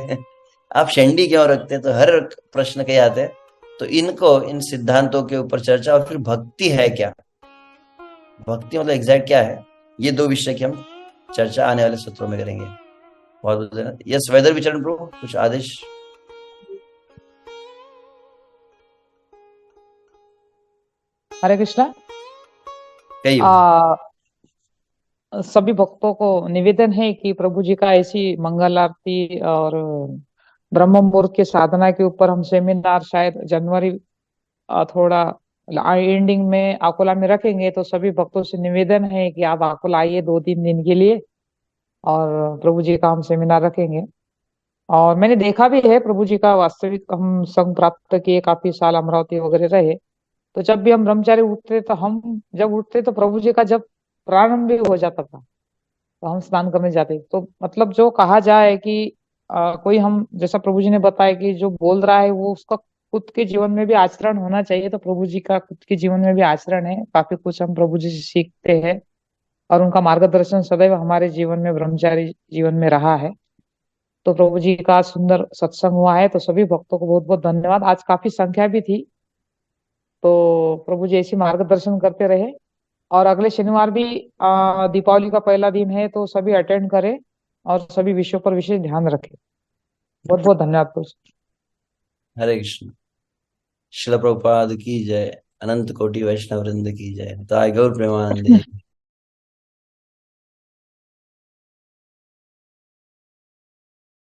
आप शेंडी क्यों रखते, तो हर प्रश्न कई आते हैं। तो इनको, इन सिद्धांतों के ऊपर चर्चा, और फिर भक्ति है क्या, भक्ति मतलब एग्जैक्ट क्या है, ये दो विषय की हम चर्चा आने वाले सत्रों में करेंगे। बहुत बहुत धन्यवाद। यस, वेदर विचरण प्रभु, कुछ आदेश। हरे कृष्णा। कहिए। सभी भक्तों को निवेदन है कि प्रभु जी का ऐसी मंगल आरती और ब्रह्म मुहूर्त की साधना के ऊपर हम सेमिनार शायद जनवरी थोड़ा एंडिंग में अकोला में रखेंगे। तो सभी भक्तों से निवेदन है कि आप अकोला आइए 2-3 दिन के लिए, और प्रभु जी का हम सेमिनार रखेंगे। और मैंने देखा भी है प्रभु जी का वास्तविक, हम संग प्राप्त किए, काफी साल अमरावती वगैरह रहे, तो जब भी हम ब्रह्मचारी उठते तो हम जब उठते तो प्रभु जी का जब प्रारंभ भी हो जाता था, तो हम स्नान करने जाते। तो मतलब जो कहा जाए कि कोई, हम जैसा प्रभु जी ने बताया कि जो बोल रहा है वो उसका खुद के जीवन में भी आचरण होना चाहिए, तो प्रभु जी का खुद के जीवन में भी आचरण है। काफी कुछ हम प्रभु जी से सीखते हैं, और उनका मार्गदर्शन सदैव हमारे जीवन में, ब्रह्मचारी जीवन में रहा है। तो प्रभु जी का सुंदर सत्संग हुआ है, तो सभी भक्तों को बहुत बहुत धन्यवाद। आज काफी संख्या भी थी, तो प्रभु जी ऐसी मार्गदर्शन करते रहे। और अगले शनिवार भी दीपावली का पहला दिन है, तो सभी अटेंड करें और सभी विषयों पर विशेष ध्यान रखें। बहुत बहुत धन्यवाद प्रभु। हरे कृष्ण। शिल प्रभुपाद की जय, अनंत कोटि वैष्णव वृंद की जय, ताय गौर प्रेमानंद।